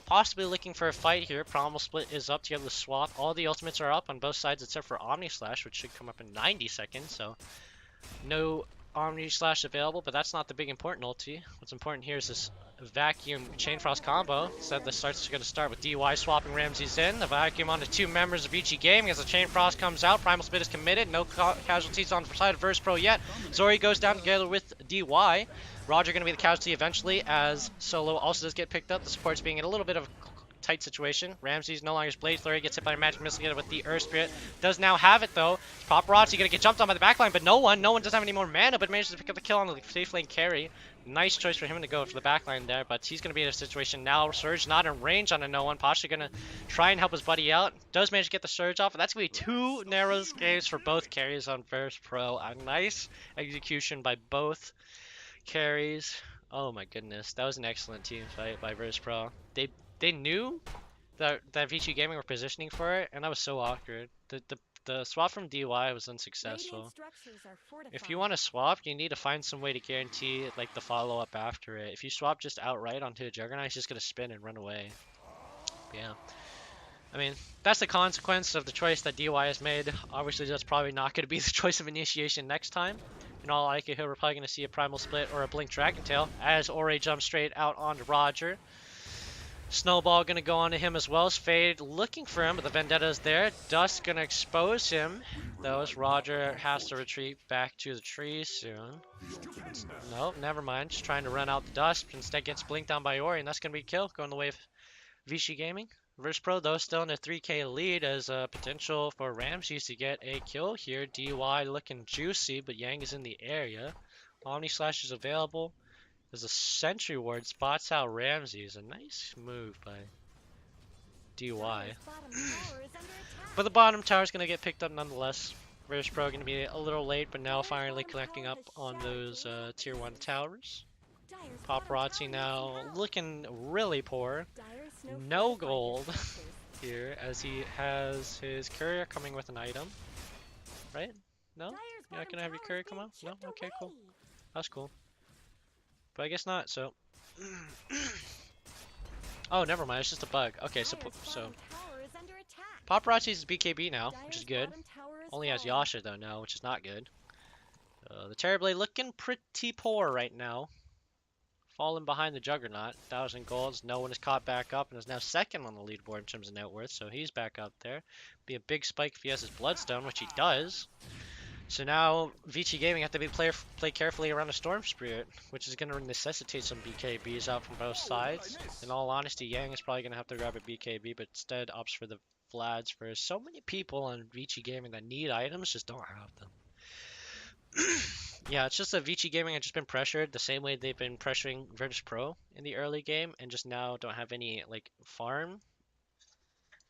possibly looking for a fight here. Primal Split is up to get the swap. All the ultimates are up on both sides except for Omni Slash, which should come up in 90 seconds. So no Omni Slash available, but that's not the big important ulti. What's important here is this vacuum Chain Frost combo. Said the starts are going to start with DY swapping Ramses in. The vacuum onto two members of Vici Gaming as the Chain Frost comes out. Primal Spit is committed. No casualties on the side of Virtus.Pro yet. Zori goes down together with DY. Roger going to be the casualty eventually, as Solo also does get picked up. The support's being in a little bit of a tight situation. Ramses no longer Blade Flurry, gets hit by a magic missile together with the Earth Spirit. Does now have it though. Paparazzi gonna get jumped on by the backline, but no one doesn't have any more mana, but manages to pick up the kill on the safe lane carry. Nice choice for him to go for the backline there, but he's gonna be in a situation now. Surge not in range on a no one. Pasha gonna try and help his buddy out. Does manage to get the Surge off, but that's gonna be two narrow escapes for both carries on Virtus.Pro. A nice execution by both carries. Oh my goodness, that was an excellent team fight by Virtus.Pro. They knew that Vici Gaming were positioning for it, and that was so awkward. The swap from DY was unsuccessful. If you want to swap, you need to find some way to guarantee like the follow-up after it. If you swap just outright onto a Juggernaut, he's just gonna spin and run away. Yeah. I mean, that's the consequence of the choice that DY has made. Obviously, that's probably not going to be the choice of initiation next time. In all likelihood, we're probably going to see a Primal Split or a Blink Dragon Tail as Ore jumps straight out onto Roger. Snowball gonna go onto him as well as Fade looking for him, but the Vendetta's there. Dust gonna expose him, though, as Roger has to retreat back to the trees soon. Nope, never mind. Just trying to run out the Dust, but instead gets blinked down by Ori, and that's gonna be a kill, going the way of Vici Gaming. Virtus.Pro, though, still in a 3k lead as a potential for Ramses to get a kill here. DY looking juicy, but Yang is in the area. Omni Slash is available. There's a Sentry Ward, spots out Ramses. A nice move by DY. But the bottom tower is going to get picked up nonetheless. Virtus.Pro going to be a little late, but now finally collecting up on those tier 1 towers. Paparazzi now looking really poor. No gold here, as he has his courier coming with an item. Right? No? You're not going to have your courier come out? No? Okay, cool. That's cool. But I guess not, so... Oh, never mind, it's just a bug. Okay, so Paparazzi's BKB now, which is good. Only has Yasha, though, now, which is not good. The Terrorblade looking pretty poor right now. Falling behind the Juggernaut. 1,000 golds, no one is caught back up, and is now second on the leaderboard in terms of net worth, so he's back up there. Be a big spike if he has his Bloodstone, which he does. So now Vici Gaming have to play carefully around a Storm Spirit, which is going to necessitate some BKBs out from both sides. In all honesty, Yang is probably going to have to grab a BKB, but instead opts for the Vlads, for so many people on Vici Gaming that need items just don't have them. Yeah, it's just that Vici Gaming have just been pressured the same way they've been pressuring Virtus.Pro in the early game, and just now don't have any like farm.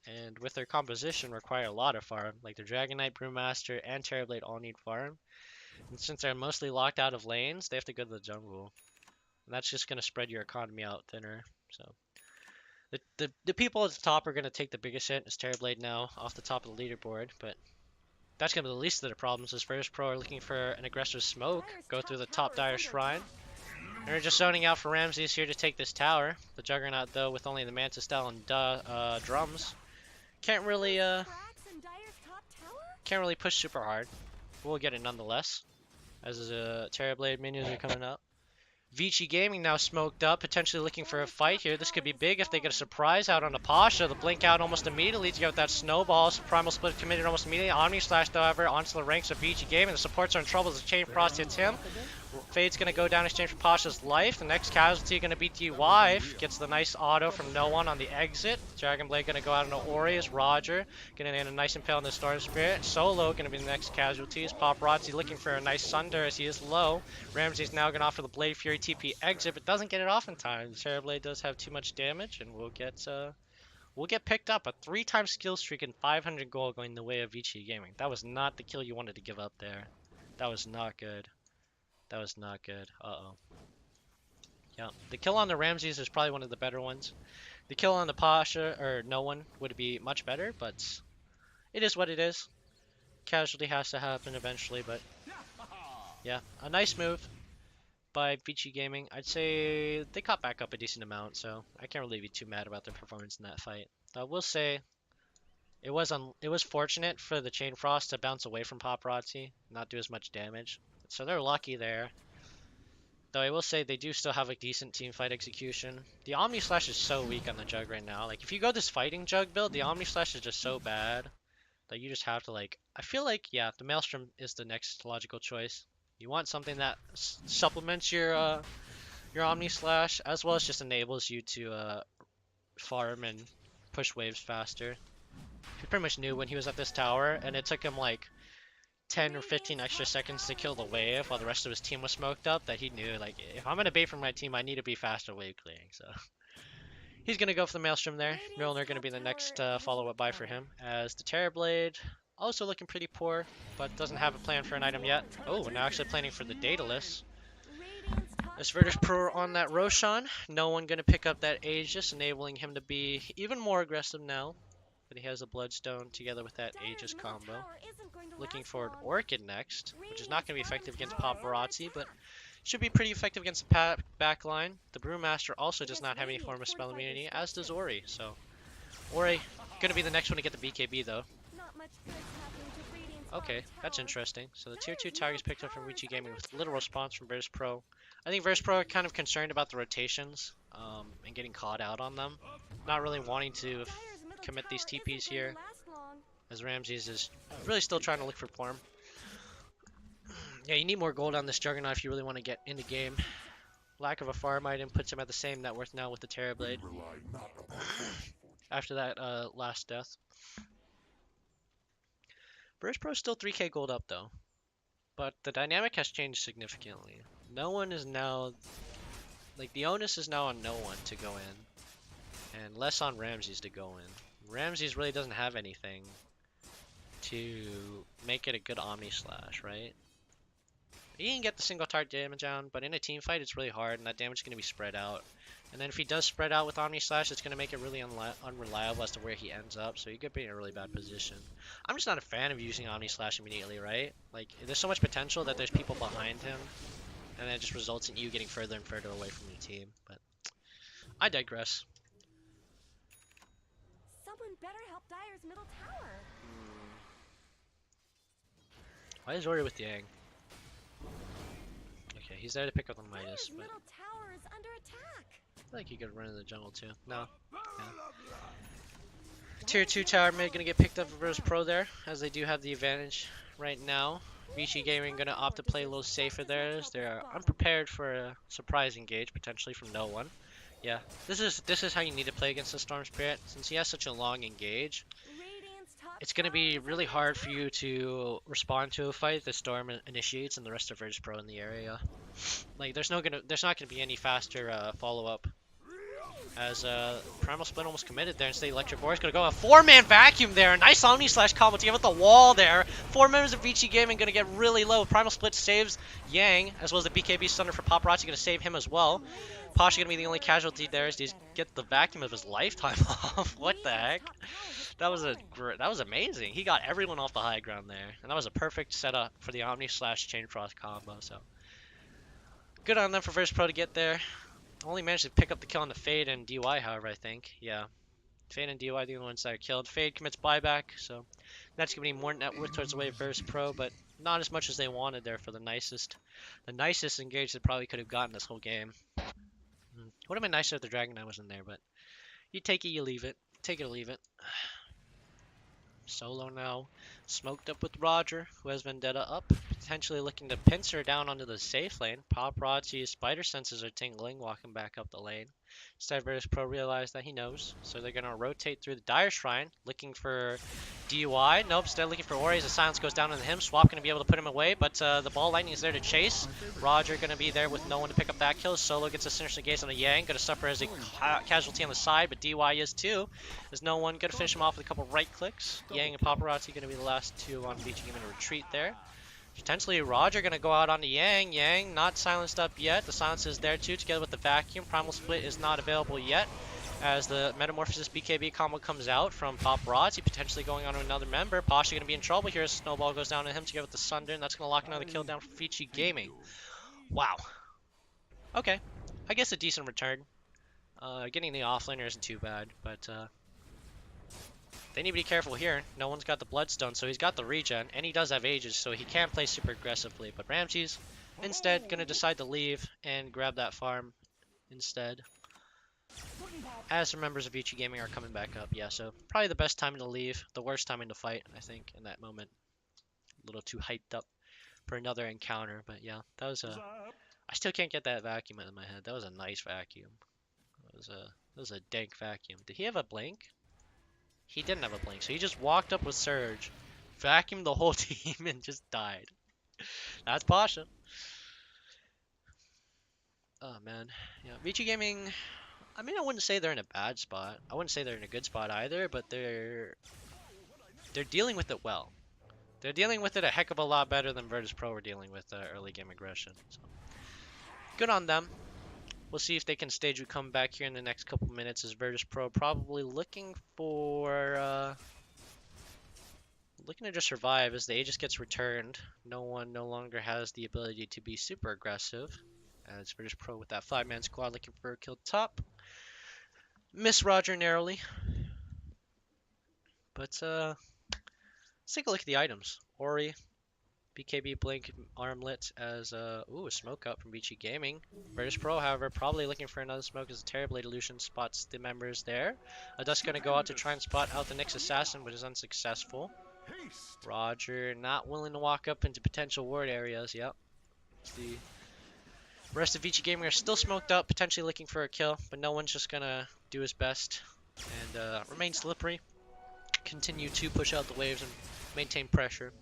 And with their composition require a lot of farm, like their Dragon Knight, Brewmaster, and Terrorblade all need farm. And since they're mostly locked out of lanes, they have to go to the jungle. And that's just going to spread your economy out thinner. So the people at the top are going to take the biggest hit as Terrorblade now off the top of the leaderboard, but that's going to be the least of the problems as Virtus.Pro are looking for an aggressive smoke, go through the top Dire Shrine. And they're just zoning out for Ramses here to take this tower. The Juggernaut, though, with only the Manta style and drums, can't really push super hard. We'll get it nonetheless, as Terrorblade minions are coming up. Vici Gaming now smoked up, potentially looking for a fight here. This could be big if they get a surprise out on the Pasha. The blink out almost immediately to get with that snowball. Primal Split committed almost immediately. Omni Slash, however, onto the ranks of Vici Gaming. The supports are in trouble as the Chain Frost hits him. Fade's gonna go down in exchange for Pasha's life. The next casualty gonna be DY. Gets the nice auto from no one on the exit. Dragon Blade gonna go out on Ori as Roger. Gonna land a nice impale on the Storm Spirit. Solo gonna be the next casualties. Paparazzi looking for a nice Sunder as he is low. Ramsey's now gonna offer the Blade Fury TP exit, but doesn't get it off in time. The Terror Blade does have too much damage, and we'll get picked up. A 3-time skill streak and 500 gold going the way of Vici Gaming. That was not the kill you wanted to give up there. That was not good. That was not good. Uh-oh. Yeah, the kill on the Ramses is probably one of the better ones. The kill on the Pasha, or no one, would be much better, but it is what it is. Casualty has to happen eventually, but yeah, a nice move by Vici Gaming. I'd say they caught back up a decent amount, so I can't really be too mad about their performance in that fight. I will say it was fortunate for the Chain Frost to bounce away from Paparazzi, not do as much damage. So they're lucky there. Though I will say they do still have a decent team fight execution. The Omni Slash is so weak on the Jug right now. Like, if you go this fighting Jug build, the Omni Slash is just so bad that you just have to, like... I feel like, yeah, the Maelstrom is the next logical choice. You want something that supplements your Omni Slash, as well as just enables you to farm and push waves faster. He pretty much knew when he was at this tower, and it took him, like, 10 or 15 extra seconds to kill the wave while the rest of his team was smoked up, that he knew, like, if I'm gonna bait for my team, I need to be faster wave clearing. So he's gonna go for the Maelstrom there. Mjolnir gonna be the next follow-up buy for him, as the Terrorblade also looking pretty poor, but doesn't have a plan for an item yet. Oh, now actually planning for the Daedalus. This Virtus.Pro on that Roshan. No one gonna pick up that Aegis, enabling him to be even more aggressive now. But he has a Bloodstone together with that Aegis combo. Looking forward Orchid next, which is not going to be effective against Paparazzi, but should be pretty effective against the backline. The Brewmaster also does not have any form of spell immunity, as does Ori. So Ori going to be the next one to get the BKB though. Okay, that's interesting. So the tier 2 target is picked up from Vici Gaming with little response from Virtus.Pro. I think Virtus.Pro are kind of concerned about the rotations and getting caught out on them. Not really wanting to commit these TPs here, as Ramses is really still trying to look for form. Yeah, you need more gold on this Juggernaut if you really want to get in the game. Lack of a farm item puts him at the same net worth now with the Terrorblade. After that last death. Virtus.Pro is still 3k gold up though. But the dynamic has changed significantly. No one is now... Like, the onus is now on no one to go in. And less on Ramses to go in. Ramses really doesn't have anything to make it a good Omni Slash, right? He can get the single target damage down, but in a team fight it's really hard, and that damage is going to be spread out. And then if he does spread out with Omni Slash, it's going to make it really unreliable as to where he ends up, so he could be in a really bad position. I'm just not a fan of using Omni Slash immediately, right? Like, there's so much potential that there's people behind him, and then it just results in you getting further and further away from your team. But I digress. Someone better help Dire's middle tower. Why is Ori with Yang? Okay, he's there to pick up the Midas, Dire's but middle tower is under attack. I feel like he could run in the jungle too. No. Yeah. Tier 2 tower mid gonna get picked up versus Pro there, as they do have the advantage right now. Vici Gaming gonna opt to play a little safer there, as they're unprepared for a surprise engage, potentially from no one. Yeah, this is how you need to play against the Storm Spirit. Since he has such a long engage, it's going to be really hard for you to respond to a fight the Storm initiates and the rest of Virtus.Pro in the area. Like, there's not going to be any faster follow-up. As Primal Split almost committed there, instead Electric Boar is going to go a 4-man vacuum there. A nice Omni Slash combo to give it the wall there. 4 members of Vici Gaming going to get really low. Primal Split saves Yang, as well as the BKB Thunder for Paparazzi going to save him as well. Pasha going to be the only casualty there as he get the vacuum of his lifetime off. What the heck? That was amazing. He got everyone off the high ground there, and that was a perfect setup for the Omni Slash Chain Frost combo. So good on them for Virtus.Pro to get there. Only managed to pick up the kill on the Fade and DY, however, I think. Yeah, Fade and DY the only ones that are killed. Fade commits buyback, so that's gonna be more net worth towards the way of Virtus.Pro, but not as much as they wanted there for the nicest engage they probably could have gotten this whole game. Would have been nicer if the Dragon Knight was in there, but you take it, you leave it. Take it or leave it. Solo now smoked up with Roger, who has Vendetta up, potentially looking to pincer down onto the safe lane. Paparazzi's spider senses are tingling, walking back up the lane. Instead, Virtus.Pro realized that he knows, so they're going to rotate through the Dire Shrine, looking for DUI. Nope, instead looking for Ori as the silence goes down on him. Swap going to be able to put him away, but the ball lightning is there to chase. Roger going to be there with no one to pick up that kill. Solo gets a Sinister Gaze on the Yang, going to suffer as a casualty on the side, but DUI is too. There's no one going to finish him off with a couple right clicks. Yang and Paparazzi going to be the last two on Vici in a retreat there. Potentially Roger going to go out on the Yang. Yang not silenced up yet. The silence is there too, together with the vacuum. Primal Split is not available yet, as the Metamorphosis BKB combo comes out from Paparazzi, potentially going on to another member. Pasha going to be in trouble here as Snowball goes down to him together with the Sunder, and that's going to lock another kill down for Vici Gaming. Wow. Okay. I guess a decent return. Getting the offlaner isn't too bad, but they need to be careful here. No one's got the Bloodstone, so he's got the regen, and he does have Aegis, so he can play super aggressively. But Ramses, instead, going to decide to leave and grab that farm instead. As the members of Vici Gaming are coming back up, yeah, so probably the best timing to leave, the worst timing to fight, I think, in that moment. A little too hyped up for another encounter, but yeah, that was a... I still can't get that vacuum out of my head. That was a nice vacuum. That was a dank vacuum. Did he have a blink? He didn't have a blink, so he just walked up with Surge, vacuumed the whole team, and just died. That's Pasha. Oh man, yeah, Vici Gaming. I mean, I wouldn't say they're in a bad spot. I wouldn't say they're in a good spot either, but they're dealing with it well. They're dealing with it a heck of a lot better than Virtus.Pro were dealing with early game aggression. So good on them. We'll see if they can stage a comeback here in the next couple minutes, as Virtus.Pro probably looking for looking to just survive as the Aegis gets returned. No one no longer has the ability to be super aggressive, as Virtus.Pro with that 5-man squad looking for a kill top. Miss Roger narrowly. But let's take a look at the items. Ori, BKB Blink, Armlet as a smoke up from Vici Gaming. Virtus.Pro, however, probably looking for another smoke as a Terrorblade Illusion spots the members there. Dust going to go out to try and spot out the Nyx Assassin, but is unsuccessful. Roger not willing to walk up into potential ward areas. Yep. The rest of Vici Gaming are still smoked up, potentially looking for a kill, but no one's just going to do his best and remain slippery. Continue to push out the waves and maintain pressure.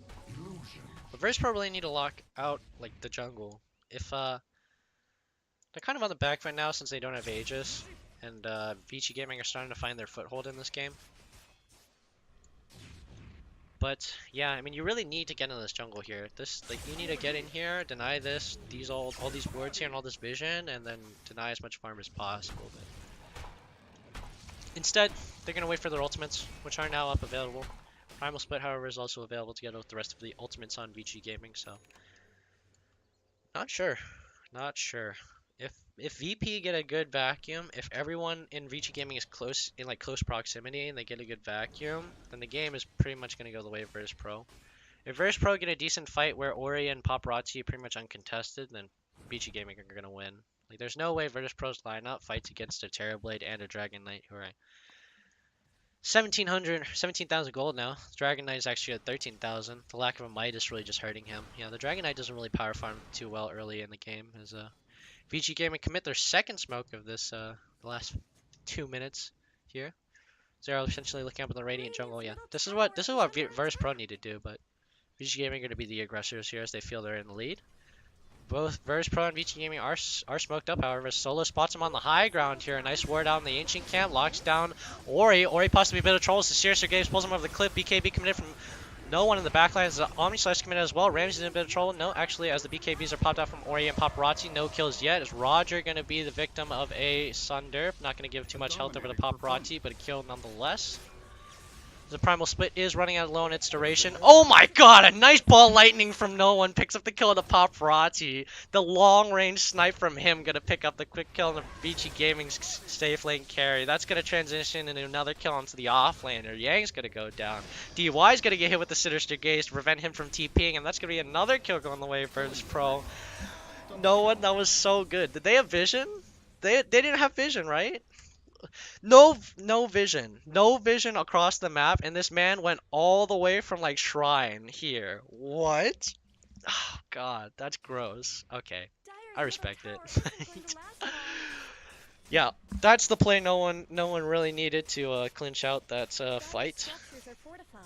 But Virtus.Pro really need to lock out like the jungle. If they're kind of on the back foot now since they don't have Aegis, and Vici Gaming are starting to find their foothold in this game. But yeah, I mean, you really need to get in this jungle here. You need to get in here, deny this, all these wards here and all this vision, and then deny as much farm as possible. But instead, they're gonna wait for their ultimates, which are now up available. Primal Split, however, is also available together with the rest of the ultimates on Vici Gaming, so not sure. If VP get a good vacuum, if everyone in Vici Gaming is close proximity and they get a good vacuum, then the game is pretty much gonna go the way of Virtus.Pro. If Virtus.Pro get a decent fight where Ori and Paparazzi are pretty much uncontested, then Vici Gaming are gonna win. Like, there's no way Virtus.Pro's lineup fights against a Terrorblade and a Dragon Knight who are 17,000 gold now. Dragon Knight is actually at 13,000. The lack of a Might is really just hurting him. Yeah, the Dragon Knight doesn't really power farm too well early in the game, as Vici Gaming commit their second smoke of this the last 2 minutes here. They're essentially looking up in the Radiant Jungle. Yeah, this is what Virtus.Pro need to do, but Vici Gaming are going to be the aggressors here as they feel they're in the lead. Both Virtus.Pro and Vici Gaming are smoked up, however. Solo spots him on the high ground here. A nice ward out in the Ancient Camp. Locks down Ori. Ori possibly a bit of trouble. So Sinister Gaze pulls him over the cliff. BKB committed from no one in the backline. Is Omni Slash committed as well. Ramsey's in a bit of trouble. No, actually, as the BKBs are popped out from Ori and Paparazzi. No kills yet. Is Roger going to be the victim of a Sunder? Not going to give too much health over to Paparazzi, but a kill nonetheless. The Primal Split is running out low on its duration. Oh my god, a nice ball lightning from no one. Picks up the kill of the Paparazzi. The long range snipe from him gonna pick up the quick kill on the Vici Gaming's safe lane carry. That's gonna transition into another kill onto the offlaner. Yang's gonna go down. DY's gonna get hit with the Sinister Gaze to prevent him from TPing, and that's gonna be another kill going the way of Virtus.Pro. No one, that was so good. Did they have vision? They didn't have vision, right? No vision. No vision across the map, and this man went all the way from like Shrine here. What? Oh god, that's gross. Okay. I Dyer's middle respect it. tower isn't going to last long. Yeah, that's the play no one really needed to clinch out that Dyer's fight. structures are fortified.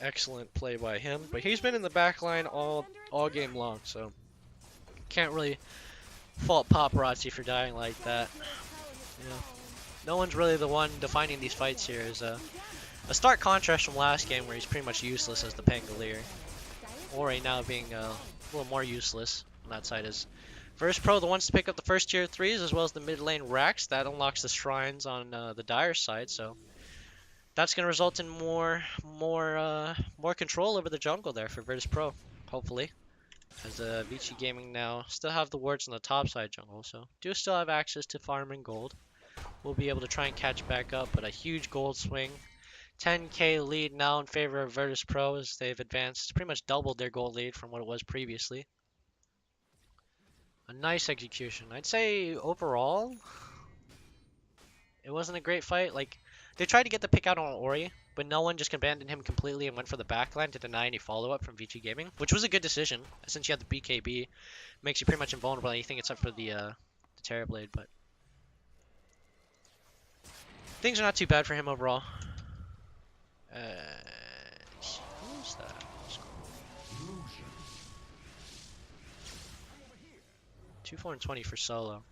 Excellent play by him, but he's been in the back line all game long, so can't really fault Paparazzi for dying like that. Dyer's middle tower has Yeah. fallen. No one's really the one defining these fights here. Is a stark contrast from last game where he's pretty much useless as the Pangolier. Ori now being a little more useless on that side is Virtus.Pro the ones to pick up the first tier 3s as well as the mid lane racks. That unlocks the shrines on the Dire side, so that's going to result in more control over the jungle there for Virtus.Pro, hopefully. As Vici Gaming now still have the wards on the top side jungle, so do still have access to farm and gold. We'll be able to try and catch back up, but a huge gold swing. 10k lead now in favor of Virtus.Pro as they've advanced. It's pretty much doubled their gold lead from what it was previously. A nice execution. I'd say overall, it wasn't a great fight. Like, they tried to get the pick out on Ori, but no one just abandoned him completely and went for the backline to deny any follow-up from Vici Gaming, which was a good decision. Since you have the BKB, makes you pretty much invulnerable to anything except for the Terrorblade, but things are not too bad for him overall. Who's that? 2-4-20 for solo.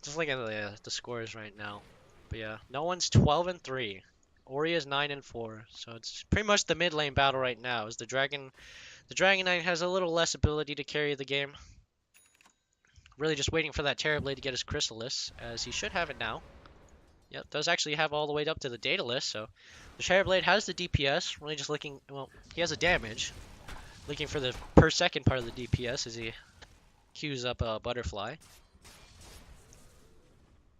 Just looking at the scores right now. But yeah, no one's 12-3. Ori is 9-4. So it's pretty much the mid lane battle right now. As the Dragon Knight has a little less ability to carry the game. Really just waiting for that Terrorblade to get his Chrysalis, as he should have it now. Yep, does actually have all the way up to the data list, so the Terrorblade has the DPS, really just looking, well, he has a damage. Looking for the per second part of the DPS as he queues up a Butterfly.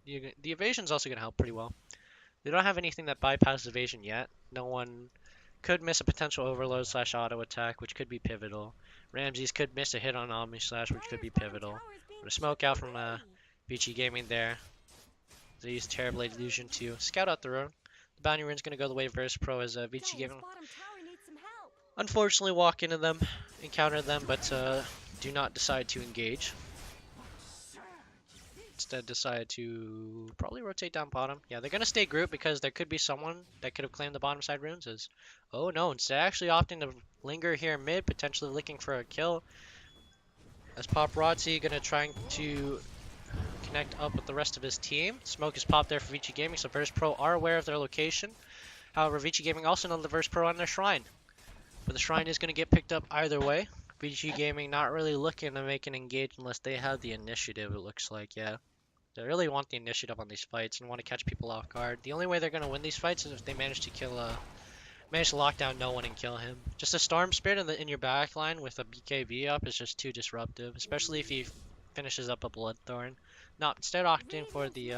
The evasion's also going to help pretty well. They don't have anything that bypasses evasion yet. No one could miss a potential overload / auto attack, which could be pivotal. Ramses could miss a hit on Omni Slash, which could be pivotal. But a smoke out from Vici Gaming there. They use Terrorblade Illusion to scout out the rune. The bounty rune's going to go the way of Virtus.Pro as Vici Gaming unfortunately walk into them, encounter them, but do not decide to engage. Instead decide to probably rotate down bottom. Yeah, they're going to stay grouped because there could be someone that could have claimed the bottom side runes. Oh no, instead actually opting to linger here mid, potentially looking for a kill. As Paparazzi going to try to connect up with the rest of his team. Smoke is popped there for Vici Gaming, so Virtus.Pro are aware of their location. However, Vici Gaming also know the Virtus.Pro on their shrine. But the shrine is going to get picked up either way. Vici Gaming not really looking to make an engage unless they have the initiative, it looks like, yeah. They really want the initiative on these fights and want to catch people off guard. The only way they're going to win these fights is if they manage to lock down no one and kill him. Just a Storm Spirit in your back line with a BKB up is just too disruptive, especially if he finishes up a Bloodthorn. No, instead opting for the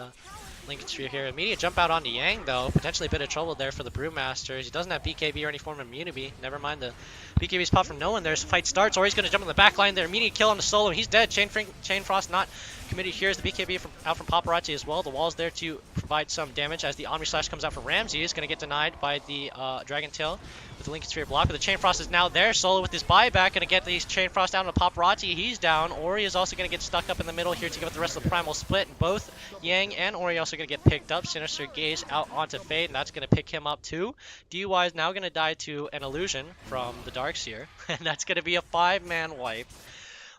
Lincoln Sphere here. Immediate jump out onto Yang, though. Potentially a bit of trouble there for the Brewmasters. He doesn't have BKB or any form of immunity. Never mind the BKB's pop from no one. There's fight starts, or he's going to jump in the back line there. Immediate kill on the solo. He's dead. Chain Frost not committed here. Is the BKB out from Paparazzi as well. The wall's there to provide some damage as the Omni Slash comes out from Ramsey. He's going to get denied by the Dragon Tail with the Lincoln Sphere block. But the Chain Frost is now there. Solo with his buyback. Going to get these Chain Frost down to Paparazzi. He's down. Ori is also going to get stuck up in the middle here to give up the rest of the Primal Split. And both Yang and Ori also going to get picked up. Sinister Gaze out onto Fade, and that's going to pick him up too. DUI is now going to die to an Illusion from the Darkseer, and that's going to be a 5-man wipe.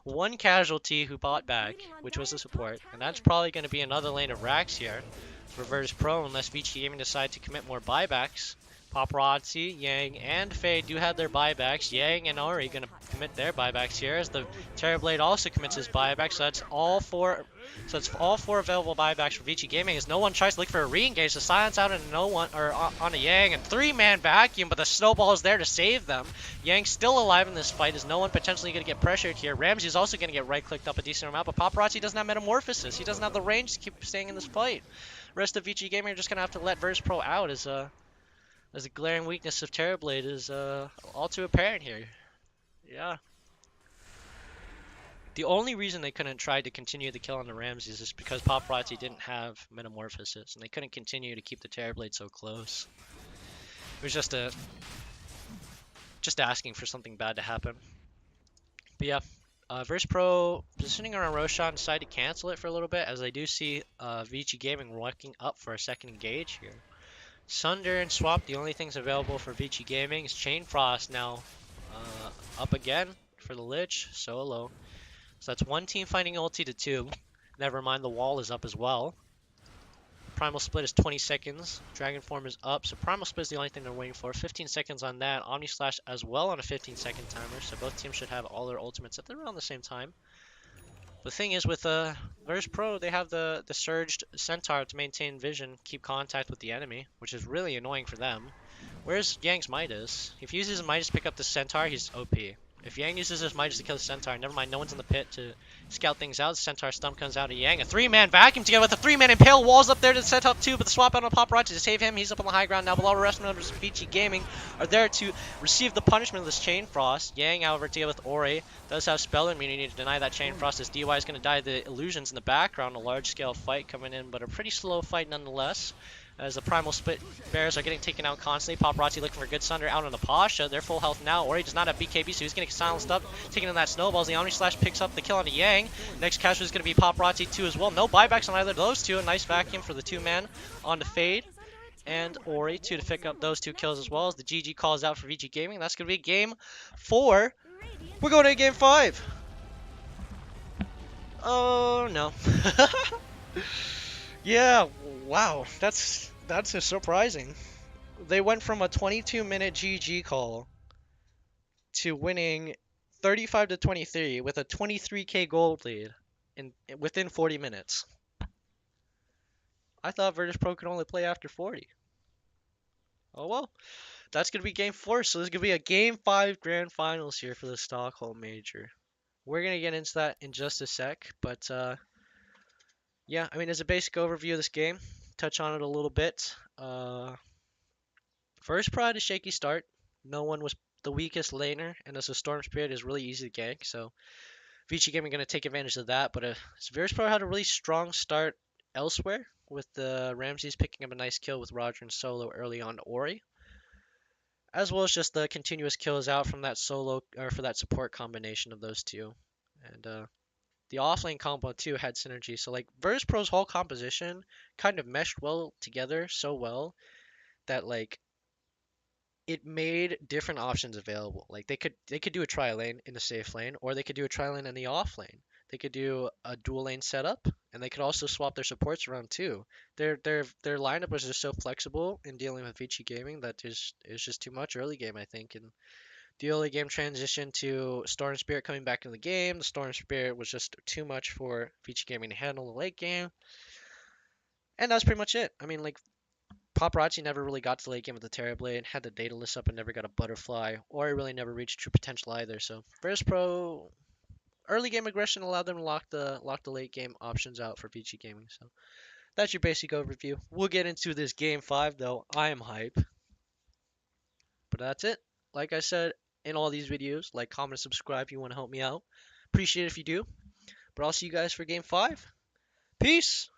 One casualty who bought back, which was the support, and that's probably going to be another lane of racks here for Virtus.Pro unless Vici Gaming decide to commit more buybacks. Paparazzi, Yang, and Fade do have their buybacks. Yang and Ori going to commit their buybacks here as the Terrorblade also commits his buyback. So that's all four available buybacks for Vici Gaming as no one tries to look for a re-engage. The silence out and no one on a Yang and 3-man vacuum, but the snowball is there to save them. Yang's still alive in this fight as no one potentially going to get pressured here. Ramsey is also going to get right-clicked up a decent amount, but Paparazzi doesn't have Metamorphosis. He doesn't have the range to keep staying in this fight. Rest of Vici Gaming are just going to have to let Virtus.Pro out as the glaring weakness of Terrorblade is all too apparent here. Yeah. The only reason they couldn't try to continue the kill on the Ramses is because Paparazzi didn't have Metamorphosis, and they couldn't continue to keep the Terrorblade so close. It was just asking for something bad to happen. But yeah, Virtus.Pro positioning around Roshan decided to cancel it for a little bit, as I do see Vici Gaming walking up for a second engage here. Sunder and Swap, the only things available for Vici Gaming is Chain Frost now up again for the Lich, solo. So that's one team fighting ulti to two. Never mind, the wall is up as well. Primal Split is 20 seconds. Dragon Form is up, so Primal Split is the only thing they're waiting for. 15 seconds on that. Omni Slash as well on a 15-second timer, so both teams should have all their ultimates at around the same time. The thing is, with Virtus.Pro, they have the surged Centaur to maintain vision, keep contact with the enemy, which is really annoying for them. Where's Yang's Midas? If he uses his Midas to pick up the Centaur, he's OP. If Yang uses his Midas to kill the Centaur, never mind, no one's in the pit to scout things out. The Centaur stump comes out of Yang. A three-man vacuum together with a three-man impale walls up there to set up two, but the swap out on Paparazzi to save him. He's up on the high ground now, but all the rest members of Vici Gaming are there to receive the punishment of this Chain Frost. Yang, however, together with Ori, does have spell immunity to deny that Chain Frost, as DY is going to die the illusions in the background. A large-scale fight coming in, but a pretty slow fight nonetheless, as the Primal Split bears are getting taken out constantly. Paparazzi looking for good Sunder out on the Pasha. They're full health now. Ori does not have BKB, so he's getting silenced up, taking in that snowballs. The Omni Slash picks up the kill on the Yang. Next casualty is going to be Paparazzi 2 as well. No buybacks on either of those two. A nice vacuum for the two-man on the Fade. And Ori 2 to pick up those two kills as well, as the GG calls out for Vici Gaming. That's going to be game 4. We're going to game 5. Oh, no. Yeah, wow. That's just surprising. They went from a 22-minute GG call to winning 35 to 23 with a 23k gold lead within 40 minutes. I thought Virtus.Pro could only play after 40. Oh well. That's going to be game 4, so there's going to be a game 5 grand finals here for the Stockholm Major. We're going to get into that in just a sec, but yeah, I mean, as a basic overview of this game, touch on it a little bit. Virtus.Pro had a shaky start. No one was the weakest laner, and as a Storm Spirit is really easy to gank, so Vici Gaming going to take advantage of that. But Virtus.Pro had a really strong start elsewhere, with the Ramses picking up a nice kill with Roger and solo early on to Ori, as well as just the continuous kills out from that solo or for that support combination of those two. And the offlane combo too had synergy. So like Virtus.Pro's whole composition kind of meshed well together, so well that like it made different options available. Like they could do a tri lane in the safe lane, or they could do a tri lane in the off lane. They could do a dual lane setup, and they could also swap their supports around too. Their lineup was just so flexible in dealing with Vici Gaming that it was just too much early game, I think. And the early game transition to Storm Spirit coming back into the game. The Storm Spirit was just too much for Vici Gaming to handle the late game. And that's pretty much it. I mean, like, Paparazzi never really got to the late game with the Terrorblade, had the Daedalus up and never got a Butterfly, or he really never reached true potential either. So Virtus.Pro early game aggression allowed them to lock the late game options out for Vici Gaming. So that's your basic overview. We'll get into this game 5 though. I am hype. But that's it. Like I said in all these videos, like, comment, subscribe if you want to help me out. Appreciate it if you do. But I'll see you guys for game 5. Peace!